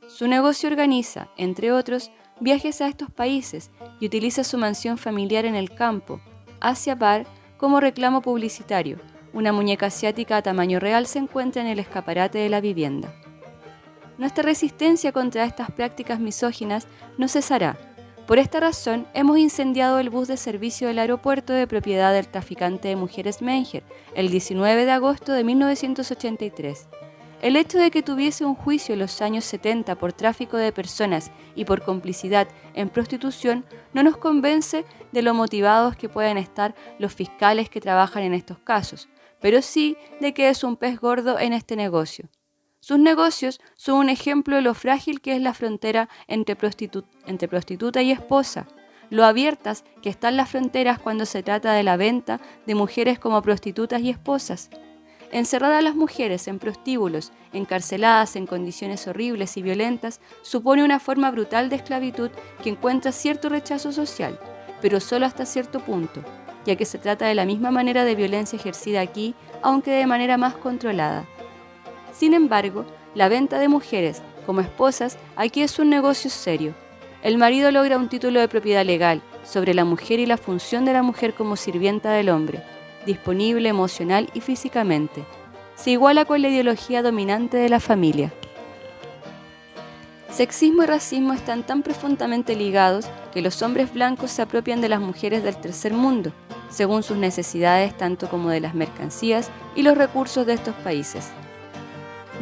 [SPEAKER 3] Su negocio organiza, entre otros, viajes a estos países y utiliza su mansión familiar en el campo, Asia Bar, como reclamo publicitario. Una muñeca asiática a tamaño real se encuentra en el escaparate de la vivienda. Nuestra resistencia contra estas prácticas misóginas no cesará. Por esta razón, hemos incendiado el bus de servicio del aeropuerto de propiedad del traficante de mujeres Menger el 19 de agosto de 1983. El hecho de que tuviese un juicio en los años 70 por tráfico de personas y por complicidad en prostitución no nos convence de lo motivados que pueden estar los fiscales que trabajan en estos casos, pero sí de que es un pez gordo en este negocio. Sus negocios son un ejemplo de lo frágil que es la frontera entre prostituta y esposa, lo abiertas que están las fronteras cuando se trata de la venta de mujeres como prostitutas y esposas. Encerrar a las mujeres en prostíbulos, encarceladas en condiciones horribles y violentas, supone una forma brutal de esclavitud que encuentra cierto rechazo social, pero solo hasta cierto punto, ya que se trata de la misma manera de violencia ejercida aquí, aunque de manera más controlada. Sin embargo, la venta de mujeres como esposas aquí es un negocio serio. El marido logra un título de propiedad legal sobre la mujer y la función de la mujer como sirvienta del hombre, disponible emocional y físicamente. Se iguala con la ideología dominante de la familia. Sexismo y racismo están tan profundamente ligados que los hombres blancos se apropian de las mujeres del tercer mundo, según sus necesidades tanto como de las mercancías y los recursos de estos países.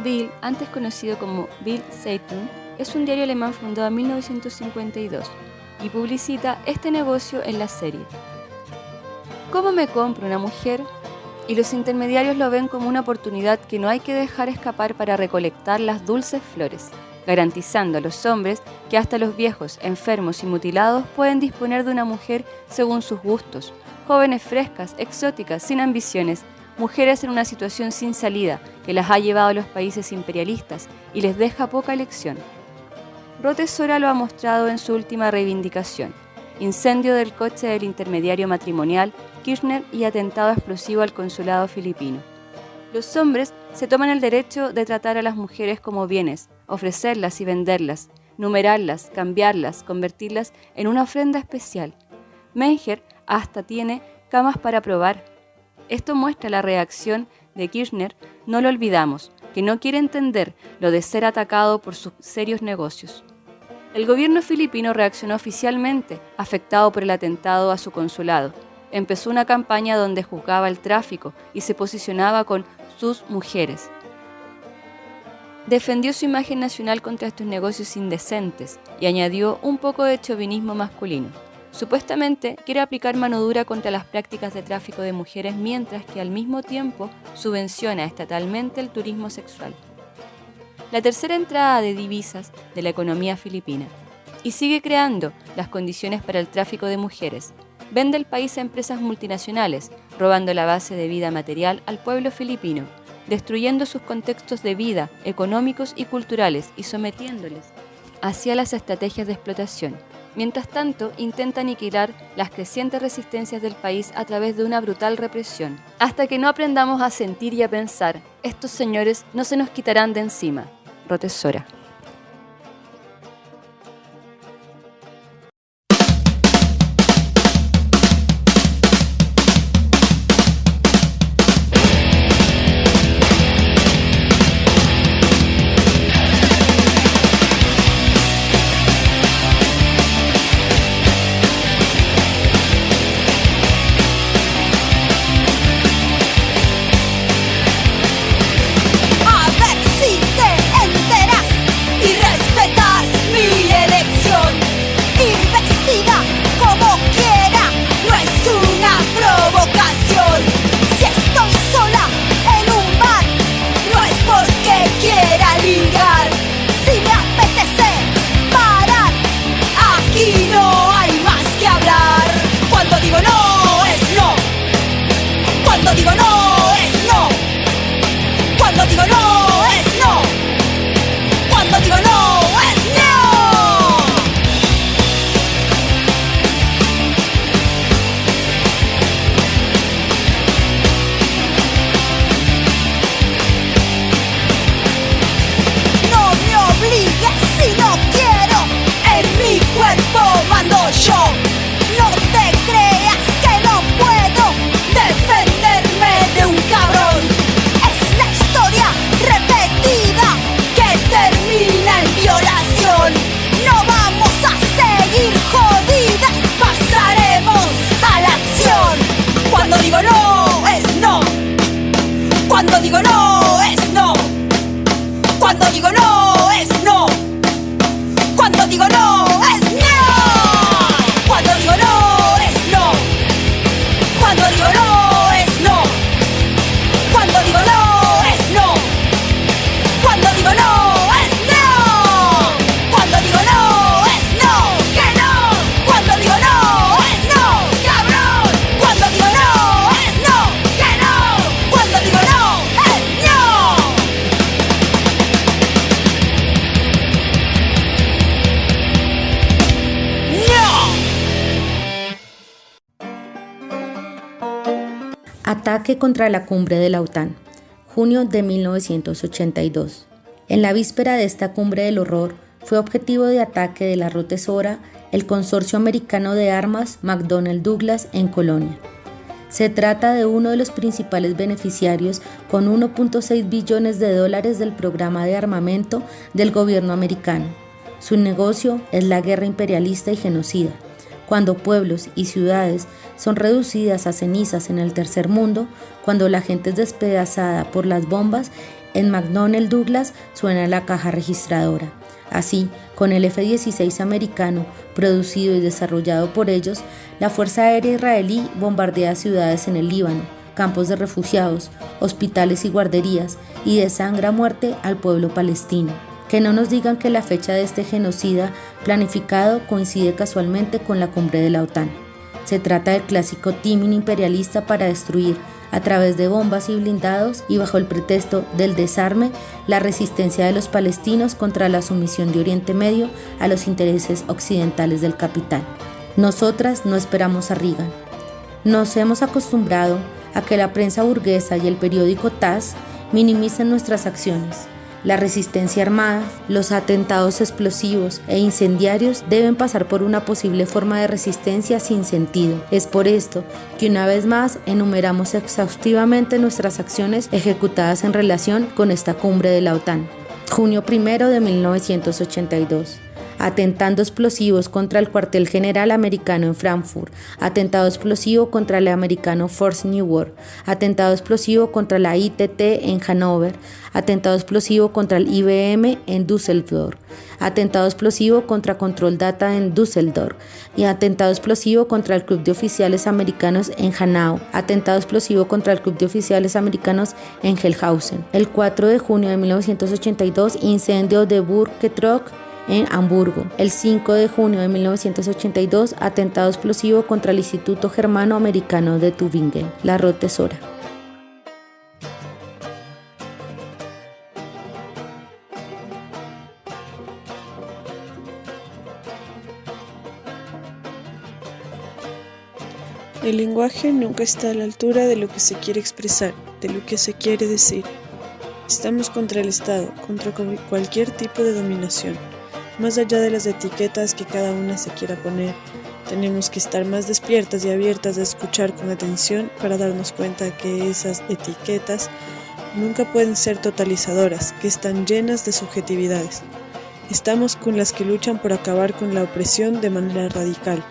[SPEAKER 3] Bild, antes conocido como Bild Zeitung, es un diario alemán fundado en 1952 y publicita este negocio en la serie. ¿Cómo me compro una mujer? Y los intermediarios lo ven como una oportunidad que no hay que dejar escapar para recolectar las dulces flores, garantizando a los hombres que hasta los viejos, enfermos y mutilados pueden disponer de una mujer según sus gustos, jóvenes frescas, exóticas, sin ambiciones, mujeres en una situación sin salida que las ha llevado a los países imperialistas y les deja poca elección. Rothe Sora lo ha mostrado en su última reivindicación: incendio del coche del intermediario matrimonial Kirchner y atentado explosivo al consulado filipino. Los hombres se toman el derecho de tratar a las mujeres como bienes, ofrecerlas y venderlas, numerarlas, cambiarlas, convertirlas en una ofrenda especial. Menger hasta tiene camas para probar. Esto muestra la reacción de Kirchner, no lo olvidamos, que no quiere entender lo de ser atacado por sus serios negocios. El gobierno filipino reaccionó oficialmente, afectado por el atentado a su consulado. Empezó una campaña donde juzgaba el tráfico y se posicionaba con sus mujeres. Defendió su imagen nacional contra estos negocios indecentes y añadió un poco de chauvinismo masculino. Supuestamente quiere aplicar mano dura contra las prácticas de tráfico de mujeres mientras que al mismo tiempo subvenciona estatalmente el turismo sexual. La tercera entrada de divisas de la economía filipina y sigue creando las condiciones para el tráfico de mujeres. vende el país a empresas multinacionales, robando la base de vida material al pueblo filipino, destruyendo sus contextos de vida, económicos y culturales y sometiéndoles hacia las estrategias de explotación. Mientras tanto, intenta aniquilar las crecientes resistencias del país a través de una brutal represión. Hasta que no aprendamos a sentir y a pensar, estos señores no se nos quitarán de encima. Rotesora.
[SPEAKER 2] Ataque contra la cumbre de la OTAN, junio de 1982. En la víspera de esta cumbre del horror, fue objetivo de ataque de la Rotesora el consorcio americano de armas McDonnell Douglas en Colonia. Se trata de uno de los principales beneficiarios con 1.6 billones de dólares del programa de armamento del gobierno americano. Su negocio es la guerra imperialista y genocida. Cuando pueblos y ciudades son reducidas a cenizas en el tercer mundo, cuando la gente es despedazada por las bombas, en McDonnell Douglas suena la caja registradora. Así, con el F-16 americano, producido y desarrollado por ellos, la Fuerza Aérea Israelí bombardea ciudades en el Líbano, campos de refugiados, hospitales y guarderías, y desangra a muerte al pueblo palestino. Que no nos digan que la fecha de este genocida planificado coincide casualmente con la cumbre de la OTAN. Se trata del clásico timing imperialista para destruir, a través de bombas y blindados y bajo el pretexto del desarme, la resistencia de los palestinos contra la sumisión de Oriente Medio a los intereses occidentales del capital. Nosotras no esperamos a Reagan. Nos hemos acostumbrado a que la prensa burguesa y el periódico TASS minimicen nuestras acciones. La resistencia armada, los atentados explosivos e incendiarios deben pasar por una posible forma de resistencia sin sentido. Es por esto que una vez más enumeramos exhaustivamente nuestras acciones ejecutadas en relación con esta cumbre de la OTAN. Junio 1 de 1982. Atentado explosivos contra el cuartel general americano en Frankfurt, atentado explosivo contra el americano Fort Newark, atentado explosivo contra la ITT en Hannover, atentado explosivo contra el IBM en Düsseldorf, atentado explosivo contra Control Data en Düsseldorf y atentado explosivo contra el Club de Oficiales Americanos en Hanau, atentado explosivo contra el Club de Oficiales Americanos en Hellhausen. El 4 de junio de 1982, incendio de Burg Ketrock en Hamburgo. El 5 de junio de 1982, atentado explosivo contra el Instituto Germano-Americano de Tübingen, la Rote Sora.
[SPEAKER 4] El lenguaje nunca está a la altura de lo que se quiere expresar, de lo que se quiere decir. Estamos contra el Estado, contra cualquier tipo de dominación. Más allá de las etiquetas que cada una se quiera poner, tenemos que estar más despiertas y abiertas a escuchar con atención para darnos cuenta que esas etiquetas nunca pueden ser totalizadoras, que están llenas de subjetividades. Estamos con las que luchan por acabar con la opresión de manera radical,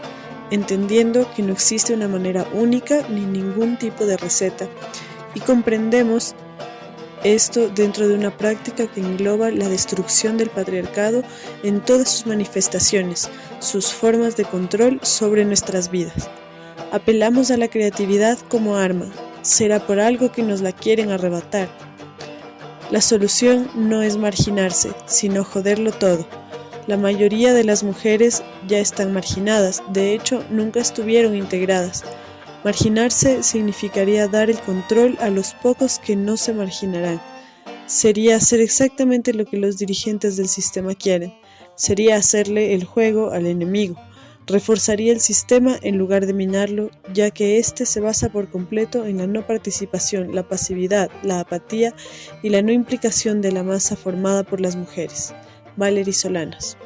[SPEAKER 4] entendiendo que no existe una manera única ni ningún tipo de receta, y comprendemos esto dentro de una práctica que engloba la destrucción del patriarcado en todas sus manifestaciones, sus formas de control sobre nuestras vidas. Apelamos a la creatividad como arma, será por algo que nos la quieren arrebatar. La solución no es marginarse, sino joderlo todo. La mayoría de las mujeres ya están marginadas, de hecho nunca estuvieron integradas. Marginarse significaría dar el control a los pocos que no se marginarán. Sería hacer exactamente lo que los dirigentes del sistema quieren. Sería hacerle el juego al enemigo. Reforzaría el sistema en lugar de minarlo, ya que éste se basa por completo en la no participación, la pasividad, la apatía y la no implicación de la masa formada por las mujeres. Valery Solanas.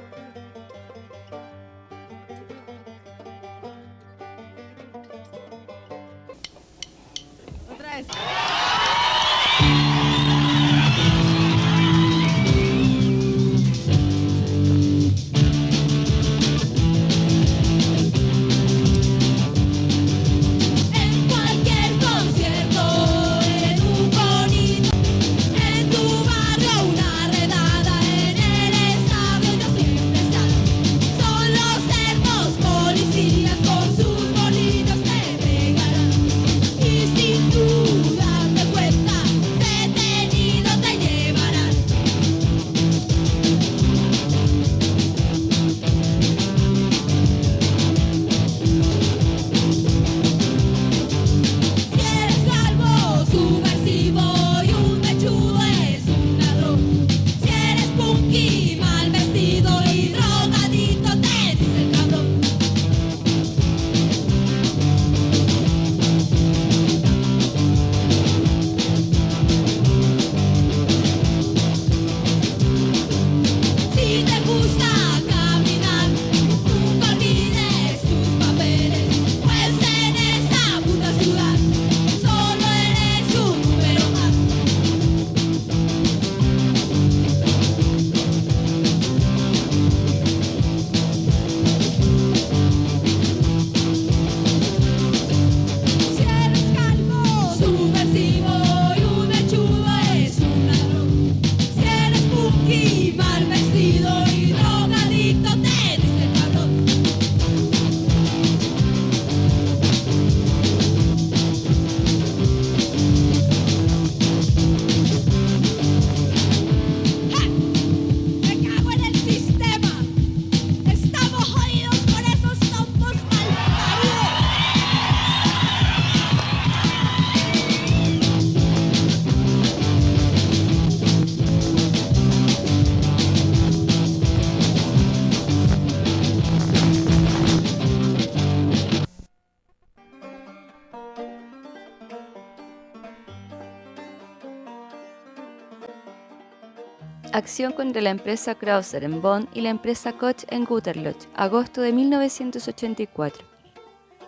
[SPEAKER 3] Acción contra la empresa Krauser en Bonn y la empresa Koch en Gütersloh, agosto de 1984.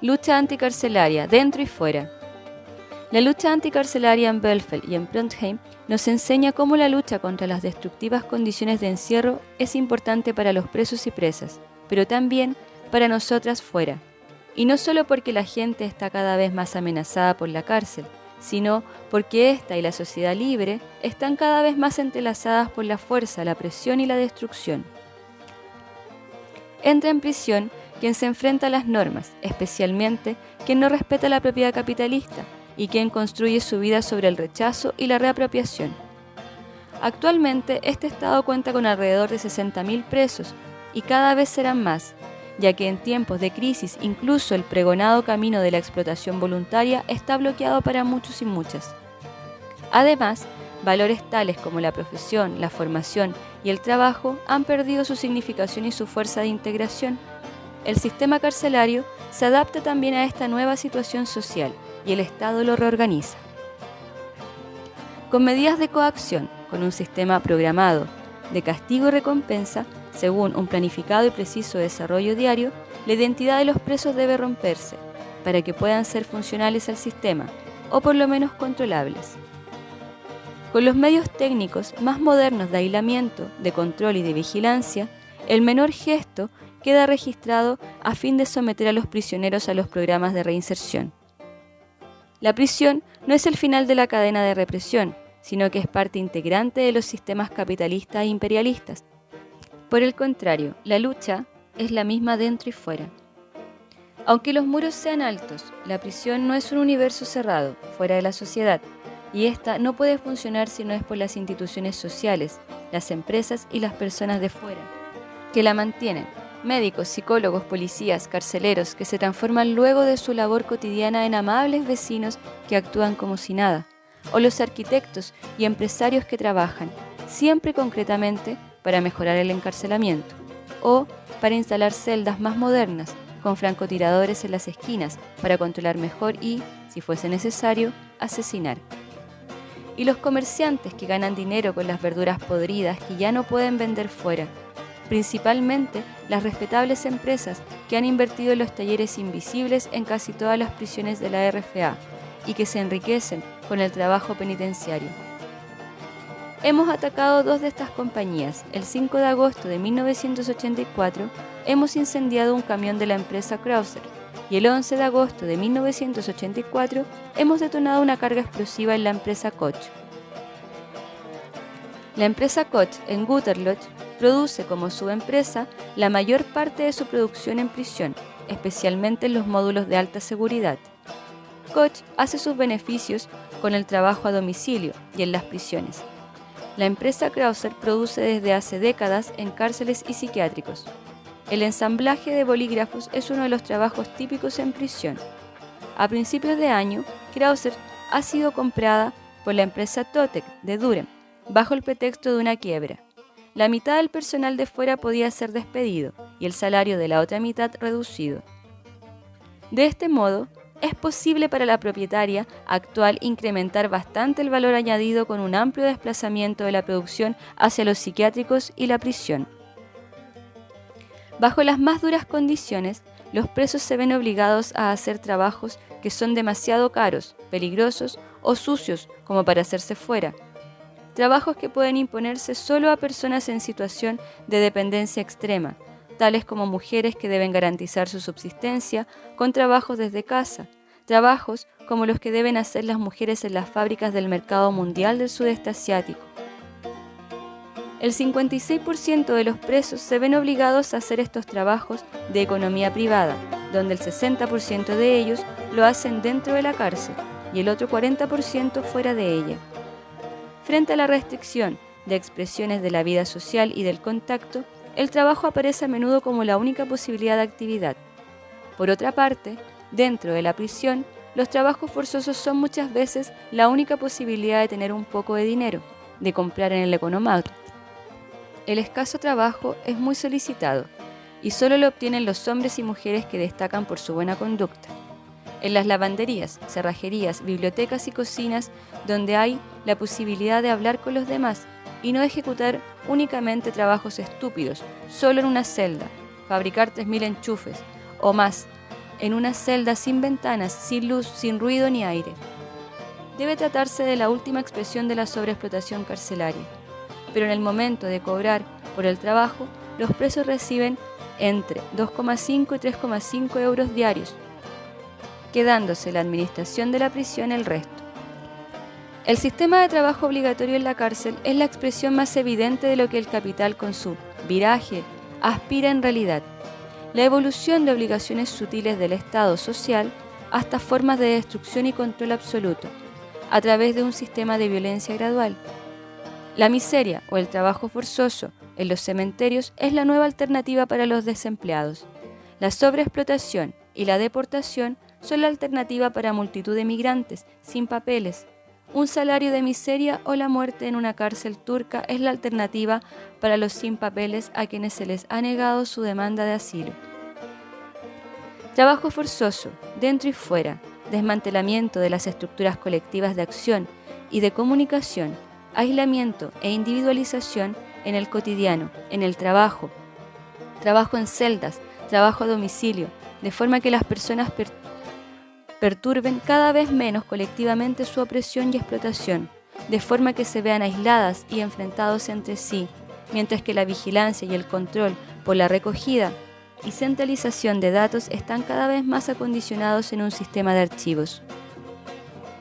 [SPEAKER 3] Lucha anticarcelaria, dentro y fuera. La lucha anticarcelaria en Bielefeld y en Trondheim nos enseña cómo la lucha contra las destructivas condiciones de encierro es importante para los presos y presas, pero también para nosotras fuera. Y no solo porque la gente está cada vez más amenazada por la cárcel, sino porque esta y la sociedad libre están cada vez más entrelazadas por la fuerza, la presión y la destrucción. Entra en prisión quien se enfrenta a las normas, especialmente quien no respeta la propiedad capitalista y quien construye su vida sobre el rechazo y la reapropiación. Actualmente, este estado cuenta con alrededor de 60.000 presos, y cada vez serán más, ya que en tiempos de crisis incluso el pregonado camino de la explotación voluntaria está bloqueado para muchos y muchas. Además, valores tales como la profesión, la formación y el trabajo han perdido su significación y su fuerza de integración. El sistema carcelario se adapta también a esta nueva situación social y el Estado lo reorganiza. Con medidas de coacción, con un sistema programado de castigo y recompensa, según un planificado y preciso desarrollo diario, la identidad de los presos debe romperse para que puedan ser funcionales al sistema, o por lo menos controlables. Con los medios técnicos más modernos de aislamiento, de control y de vigilancia, el menor gesto queda registrado a fin de someter a los prisioneros a los programas de reinserción. La prisión no es el final de la cadena de represión, sino que es parte integrante de los sistemas capitalistas e imperialistas. Por el contrario, la lucha es la misma dentro y fuera. Aunque los muros sean altos, la prisión no es un universo cerrado, fuera de la sociedad, y esta no puede funcionar si no es por las instituciones sociales, las empresas y las personas de fuera, que la mantienen, médicos, psicólogos, policías, carceleros, que se transforman luego de su labor cotidiana en amables vecinos que actúan como si nada, o los arquitectos y empresarios que trabajan, siempre concretamente, para mejorar el encarcelamiento, o para instalar celdas más modernas, con francotiradores en las esquinas, para controlar mejor y, si fuese necesario, asesinar. Y los comerciantes que ganan dinero con las verduras podridas que ya no pueden vender fuera, principalmente las respetables empresas que han invertido en los talleres invisibles en casi todas las prisiones de la RFA y que se enriquecen con el trabajo penitenciario. Hemos atacado dos de estas compañías. El 5 de agosto de 1984 hemos incendiado un camión de la empresa Krauser y el 11 de agosto de 1984 hemos detonado una carga explosiva en la empresa Koch. La empresa Koch en Güterlot produce como subempresa la mayor parte de su producción en prisión, especialmente en los módulos de alta seguridad. Koch hace sus beneficios con el trabajo a domicilio y en las prisiones. La empresa Krauser produce desde hace décadas en cárceles y psiquiátricos. El ensamblaje de bolígrafos es uno de los trabajos típicos en prisión. A principios de año, Krauser ha sido comprada por la empresa Totec de Durham, bajo el pretexto de una quiebra. La mitad del personal de fuera podía ser despedido y el salario de la otra mitad reducido. De este modo, es posible para la propietaria actual incrementar bastante el valor añadido con un amplio desplazamiento de la producción hacia los psiquiátricos y la prisión. Bajo las más duras condiciones, los presos se ven obligados a hacer trabajos que son demasiado caros, peligrosos o sucios como para hacerse fuera. Trabajos que pueden imponerse solo a personas en situación de dependencia extrema, tales como mujeres que deben garantizar su subsistencia con trabajos desde casa, trabajos como los que deben hacer las mujeres en las fábricas del mercado mundial del sudeste asiático. El 56% de los presos se ven obligados a hacer estos trabajos de economía privada, donde el 60% de ellos lo hacen dentro de la cárcel y el otro 40% fuera de ella. Frente a la restricción de expresiones de la vida social y del contacto, el trabajo aparece a menudo como la única posibilidad de actividad. Por otra parte, dentro de la prisión, los trabajos forzosos son muchas veces la única posibilidad de tener un poco de dinero, de comprar en el economarket. El escaso trabajo es muy solicitado y solo lo obtienen los hombres y mujeres que destacan por su buena conducta. En las lavanderías, cerrajerías, bibliotecas y cocinas, donde hay la posibilidad de hablar con los demás y no ejecutar únicamente trabajos estúpidos, solo en una celda, fabricar 3.000 enchufes o más, en una celda sin ventanas, sin luz, sin ruido ni aire. Debe tratarse de la última expresión de la sobreexplotación carcelaria, pero en el momento de cobrar por el trabajo, los presos reciben entre 2,5 y 3,5 euros diarios, quedándose la administración de la prisión el resto. El sistema de trabajo obligatorio en la cárcel es la expresión más evidente de lo que el capital con su viraje aspira en realidad. La evolución de obligaciones sutiles del Estado social hasta formas de destrucción y control absoluto, a través de un sistema de violencia gradual. La miseria o el trabajo forzoso en los cementerios es la nueva alternativa para los desempleados. La sobreexplotación y la deportación son la alternativa para multitud de migrantes sin papeles. Un salario de miseria o la muerte en una cárcel turca es la alternativa para los sin papeles a quienes se les ha negado su demanda de asilo. Trabajo forzoso, dentro y fuera, desmantelamiento de las estructuras colectivas de acción y de comunicación, aislamiento e individualización en el cotidiano, en el trabajo, trabajo en celdas, trabajo a domicilio, de forma que las personas perturben cada vez menos colectivamente su opresión y explotación, de forma que se vean aisladas y enfrentados entre sí, mientras que la vigilancia y el control por la recogida y centralización de datos están cada vez más acondicionados en un sistema de archivos.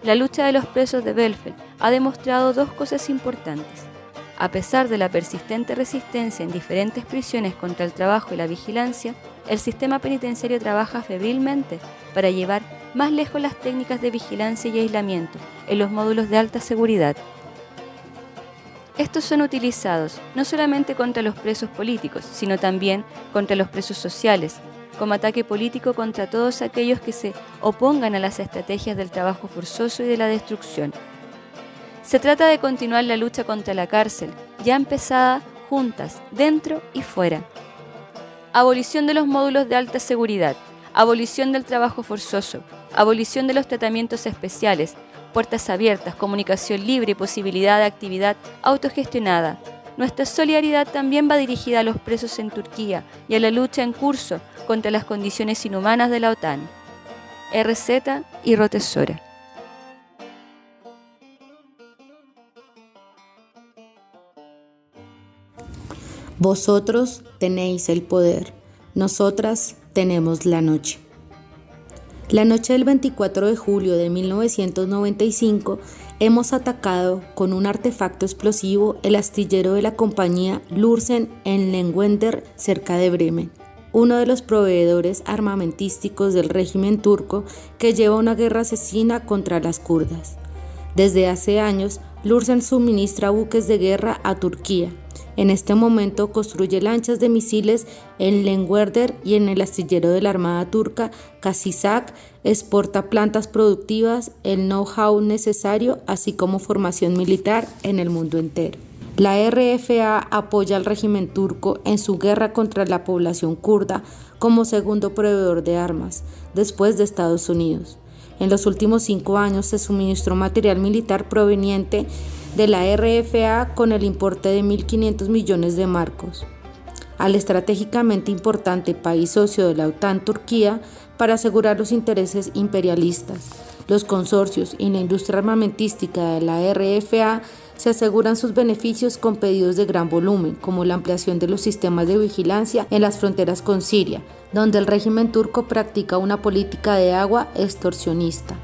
[SPEAKER 3] La lucha de los presos de Bielefeld ha demostrado dos cosas importantes. A pesar de la persistente resistencia en diferentes prisiones contra el trabajo y la vigilancia, el sistema penitenciario trabaja febrilmente para llevar más lejos las técnicas de vigilancia y aislamiento en los módulos de alta seguridad. Estos son utilizados no solamente contra los presos políticos, sino también contra los presos sociales, como ataque político contra todos aquellos que se opongan a las estrategias del trabajo forzoso y de la destrucción. Se trata de continuar la lucha contra la cárcel, ya empezada juntas, dentro y fuera. Abolición de los módulos de alta seguridad, abolición del trabajo forzoso, abolición de los tratamientos especiales, puertas abiertas, comunicación libre y posibilidad de actividad autogestionada. Nuestra solidaridad también va dirigida a los presos en Turquía y a la lucha en curso contra las condiciones inhumanas de la OTAN. RZ y Rotesora.
[SPEAKER 2] Vosotros tenéis el poder, nosotras tenemos la noche. La noche del 24 de julio de 1995 hemos atacado con un artefacto explosivo el astillero de la compañía Lürsen en Lengwender, cerca de Bremen, uno de los proveedores armamentísticos del régimen turco que lleva una guerra asesina contra las kurdas. Desde hace años, Lürsen suministra buques de guerra a Turquía. En este momento construye lanchas de misiles en Lengwender y en el astillero de la Armada turca Kasizak exporta plantas productivas, el know-how necesario, así como formación militar en el mundo entero. La RFA apoya al régimen turco en su guerra contra la población kurda como segundo proveedor de armas, después de Estados Unidos. En los últimos 5 años se suministró material militar proveniente de la RFA con el importe de 1.500 millones de marcos al estratégicamente importante país socio de la OTAN, Turquía, para asegurar los intereses imperialistas. Los consorcios y la industria armamentística de la RFA se aseguran sus beneficios con pedidos de gran volumen, como la ampliación de los sistemas de vigilancia en las fronteras con Siria, donde el régimen turco practica una política de agua extorsionista,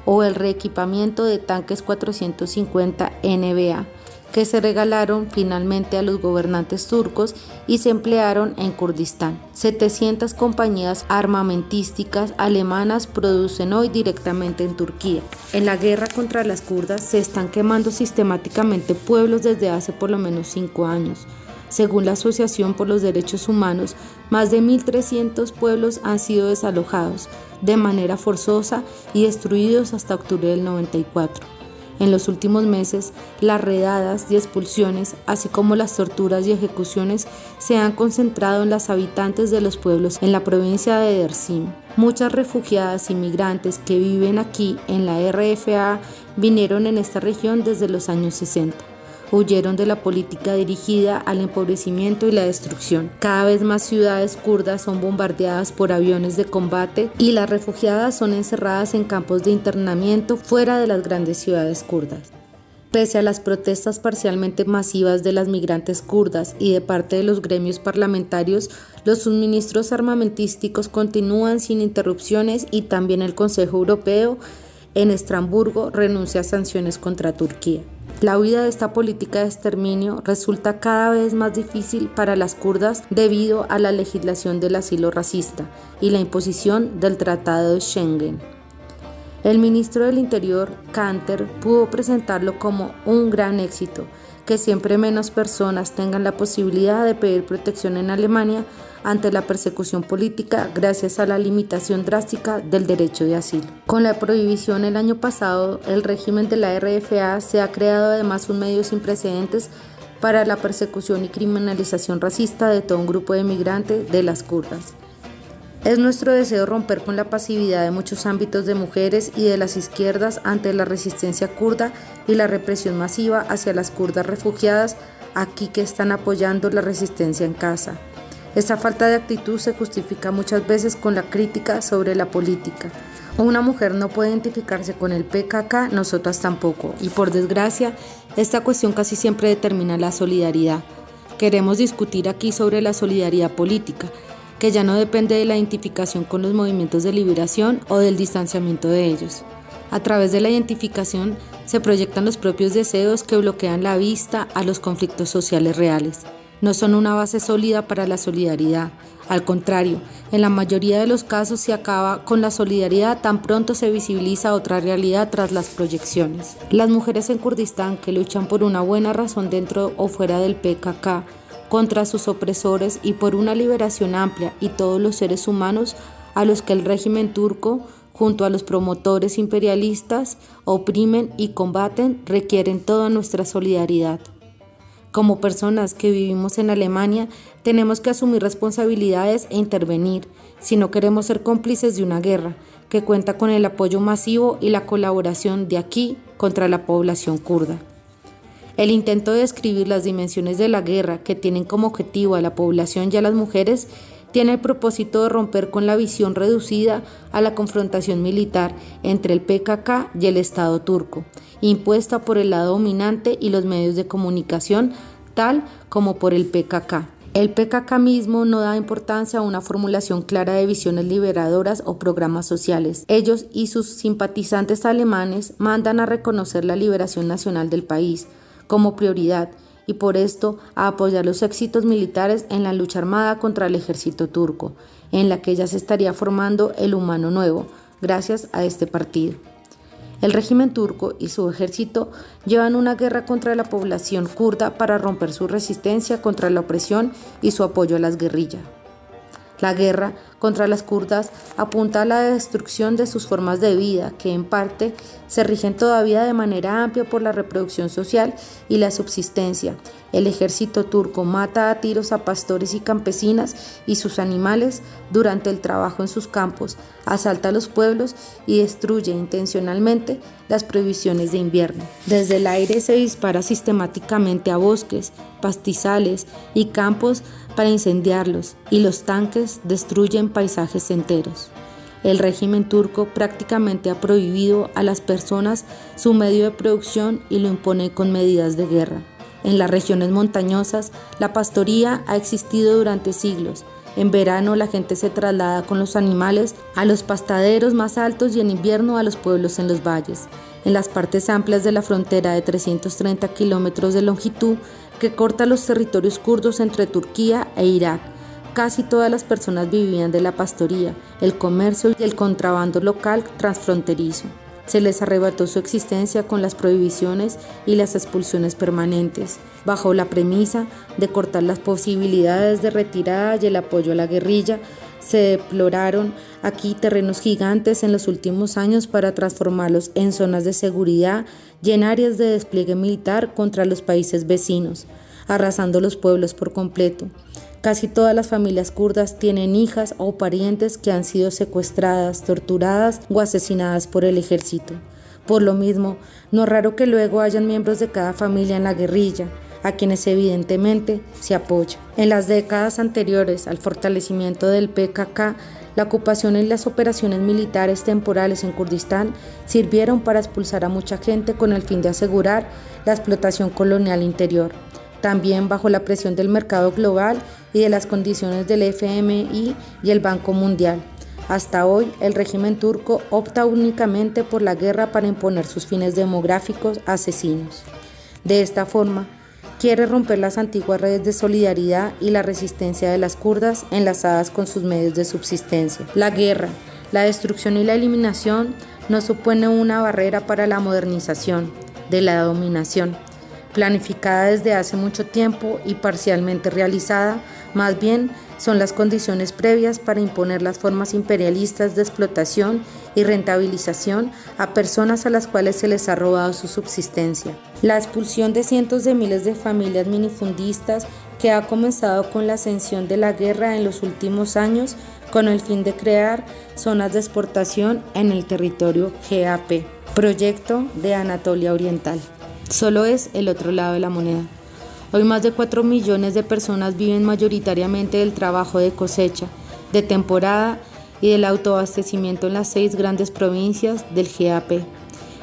[SPEAKER 2] o el reequipamiento de tanques 450 NBA, que se regalaron finalmente a los gobernantes turcos y se emplearon en Kurdistán. 700 compañías armamentísticas alemanas producen hoy directamente en Turquía. En la guerra contra las kurdas se están quemando sistemáticamente pueblos desde hace por lo menos 5 años. Según la Asociación por los Derechos Humanos, más de 1.300 pueblos han sido desalojados de manera forzosa y destruidos hasta octubre del 94. En los últimos meses, las redadas y expulsiones, así como las torturas y ejecuciones, se han concentrado en las habitantes de los pueblos en la provincia de Dersim. Muchas refugiadas y migrantes que viven aquí en la RFA vinieron en esta región desde los años 60. Huyeron de la política dirigida al empobrecimiento y la destrucción. Cada vez más ciudades kurdas son bombardeadas por aviones de combate y las refugiadas son encerradas en campos de internamiento fuera de las grandes ciudades kurdas. Pese a las protestas parcialmente masivas de las migrantes kurdas y de parte de los gremios parlamentarios, los suministros armamentísticos continúan sin interrupciones y también el Consejo Europeo en Estrasburgo renuncia a sanciones contra Turquía. La huida de esta política de exterminio resulta cada vez más difícil para las kurdas debido a la legislación del asilo racista y la imposición del Tratado de Schengen. El ministro del Interior, Kanter, pudo presentarlo como un gran éxito, que siempre menos personas tengan la posibilidad de pedir protección en Alemania ante la persecución política gracias a la limitación drástica del derecho de asilo. Con la prohibición el año pasado, el régimen de la RFA se ha creado además un medio sin precedentes para la persecución y criminalización racista de todo un grupo de migrantes de las kurdas. Es nuestro deseo romper con la pasividad de muchos ámbitos de mujeres y de las izquierdas ante la resistencia kurda y la represión masiva hacia las kurdas refugiadas aquí que están apoyando la resistencia en casa. Esta falta de actitud se justifica muchas veces con la crítica sobre la política. Una mujer no puede identificarse con el PKK, nosotras tampoco, y por desgracia, esta cuestión casi siempre determina la solidaridad. Queremos discutir aquí sobre la solidaridad política, que ya no depende de la identificación con los movimientos de liberación o del distanciamiento de ellos. A través de la identificación se proyectan los propios deseos que bloquean la vista a los conflictos sociales reales. No son una base sólida para la solidaridad. Al contrario, en la mayoría de los casos se acaba con la solidaridad tan pronto se visibiliza otra realidad tras las proyecciones. Las mujeres en Kurdistán que luchan por una buena razón dentro o fuera del PKK, contra sus opresores y por una liberación amplia y todos los seres humanos a los que el régimen turco, junto a los promotores imperialistas, oprimen y combaten, requieren toda nuestra solidaridad. Como personas que vivimos en Alemania, tenemos que asumir responsabilidades e intervenir, si no queremos ser cómplices de una guerra que cuenta con el apoyo masivo y la colaboración de aquí contra la población kurda. El intento de describir las dimensiones de la guerra que tienen como objetivo a la población y a las mujeres tiene el propósito de romper con la visión reducida a la confrontación militar entre el PKK y el Estado turco, impuesta por el lado dominante y los medios de comunicación, tal como por el PKK. El PKK mismo no da importancia a una formulación clara de visiones liberadoras o programas sociales. Ellos y sus simpatizantes alemanes mandan a reconocer la liberación nacional del país como prioridad y por esto a apoyar los éxitos militares en la lucha armada contra el ejército turco, en la que ya se estaría formando el humano nuevo, gracias a este partido. El régimen turco y su ejército llevan una guerra contra la población kurda para romper su resistencia contra la opresión y su apoyo a las guerrillas. La guerra contra las kurdas apunta a la destrucción de sus formas de vida, que en parte se rigen todavía de manera amplia por la reproducción social y la subsistencia. El ejército turco mata a tiros a pastores y campesinas y sus animales durante el trabajo en sus campos, asalta a los pueblos y destruye intencionalmente las provisiones de invierno. Desde el aire se dispara sistemáticamente a bosques, pastizales y campos para incendiarlos, y los tanques destruyen paisajes enteros. El régimen turco prácticamente ha prohibido a las personas su medio de producción y lo impone con medidas de guerra. En las regiones montañosas, la pastoría ha existido durante siglos. En verano la gente se traslada con los animales a los pastaderos más altos y en invierno a los pueblos en los valles. En las partes amplias de la frontera de 330 kilómetros de longitud que corta los territorios kurdos entre Turquía e Irak, casi todas las personas vivían de la pastoría, el comercio y el contrabando local transfronterizo. Se les arrebató su existencia con las prohibiciones y las expulsiones permanentes, bajo la premisa de cortar las posibilidades de retirada y el apoyo a la guerrilla. Se deploraron aquí terrenos gigantes en los últimos años para transformarlos en zonas de seguridad y en áreas de despliegue militar contra los países vecinos, arrasando los pueblos por completo. Casi todas las familias kurdas tienen hijas o parientes que han sido secuestradas, torturadas o asesinadas por el ejército. Por lo mismo, no es raro que luego hayan miembros de cada familia en la guerrilla, a quienes evidentemente se apoya. En las décadas anteriores al fortalecimiento del PKK, la ocupación y las operaciones militares temporales en Kurdistán sirvieron para expulsar a mucha gente con el fin de asegurar la explotación colonial interior. También bajo la presión del mercado global y de las condiciones del FMI y el Banco Mundial. Hasta hoy, el régimen turco opta únicamente por la guerra para imponer sus fines demográficos asesinos. De esta forma, quiere romper las antiguas redes de solidaridad y la resistencia de las kurdas enlazadas con sus medios de subsistencia. La guerra, la destrucción y la eliminación no supone una barrera para la modernización de la dominación, planificada desde hace mucho tiempo y parcialmente realizada, más bien son las condiciones previas para imponer las formas imperialistas de explotación y rentabilización a personas a las cuales se les ha robado su subsistencia. La expulsión de cientos de miles de familias minifundistas que ha comenzado con la ascensión de la guerra en los últimos años con el fin de crear zonas de exportación en el territorio GAP, proyecto de Anatolia Oriental. Solo es el otro lado de la moneda. Hoy más de 4 millones de personas viven mayoritariamente del trabajo de cosecha, de temporada y del autoabastecimiento en las 6 grandes provincias del GAP.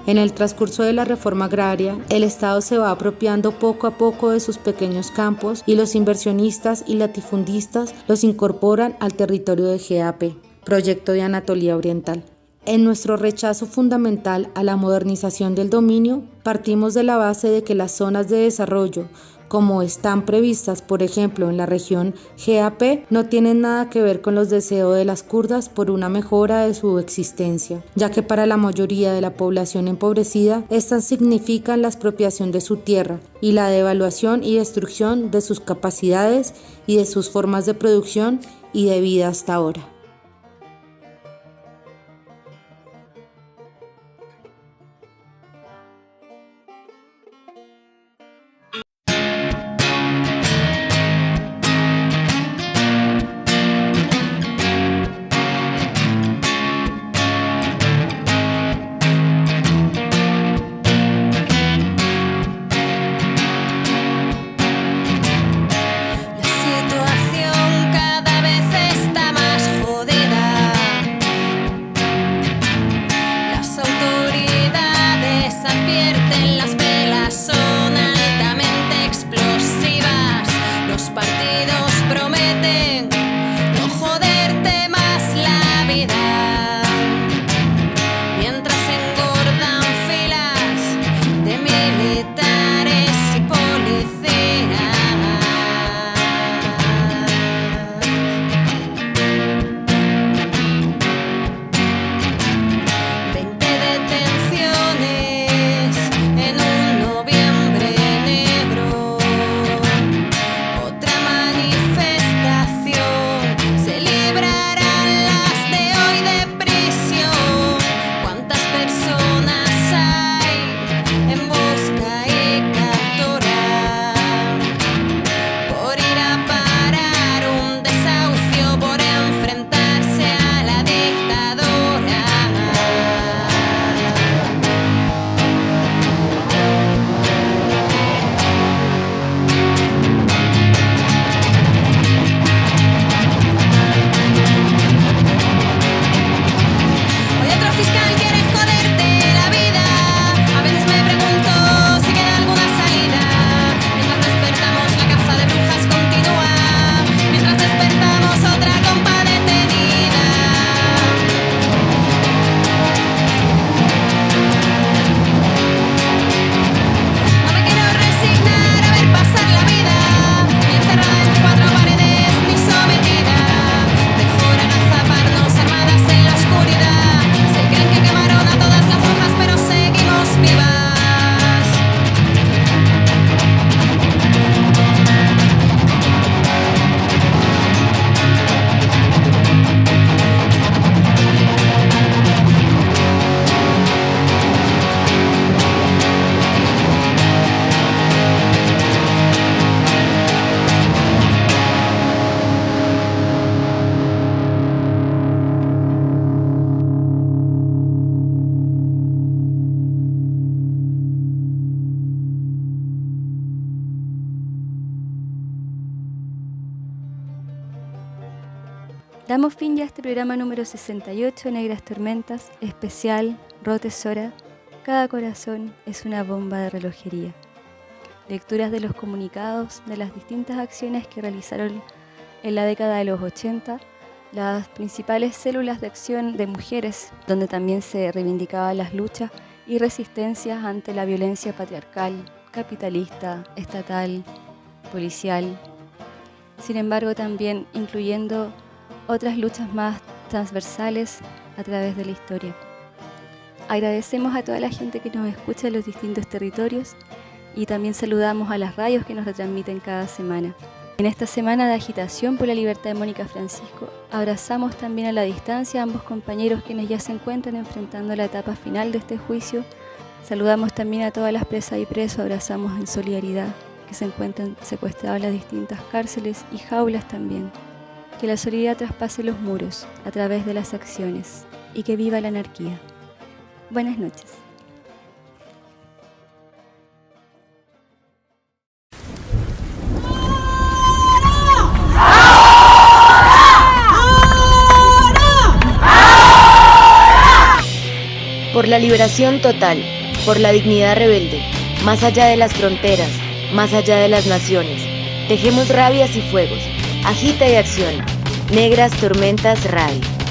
[SPEAKER 2] En el transcurso de la reforma agraria, el Estado se va apropiando poco a poco de sus pequeños campos y los inversionistas y latifundistas los incorporan al territorio de GAP, proyecto de Anatolia Oriental. En nuestro rechazo fundamental a la modernización del dominio, partimos de la base de que las zonas de desarrollo, como están previstas, por ejemplo, en la región GAP, no tienen nada que ver con los deseos de las kurdas por una mejora de su existencia, ya que para la mayoría de la población empobrecida, estas significan la expropiación de su tierra y la devaluación y destrucción de sus capacidades y de sus formas de producción y de vida hasta ahora.
[SPEAKER 3] Damos fin ya a este programa número 68, Negras Tormentas, especial Rote Sora. Cada corazón es una bomba de relojería. Lecturas de los comunicados de las distintas acciones que realizaron en la década de los 80, las principales células de acción de mujeres, donde también se reivindicaban las luchas y resistencias ante la violencia patriarcal, capitalista, estatal, policial. Sin embargo, también incluyendo otras luchas más transversales a través de la historia. Agradecemos a toda la gente que nos escucha en los distintos territorios y también saludamos a las radios que nos retransmiten cada semana. En esta semana de agitación por la libertad de Mónica Francisco, abrazamos también a la distancia a ambos compañeros quienes ya se encuentran enfrentando la etapa final de este juicio. Saludamos también a todas las presas y presos, abrazamos en solidaridad que se encuentran secuestrados en las distintas cárceles y jaulas también. Que la solidaridad traspase los muros a través de las acciones y que viva la anarquía. Buenas noches.
[SPEAKER 1] Por la liberación total, por la dignidad rebelde, más allá de las fronteras, más allá de las naciones, tejemos rabias y fuegos, agita y acciona, negras tormentas radio.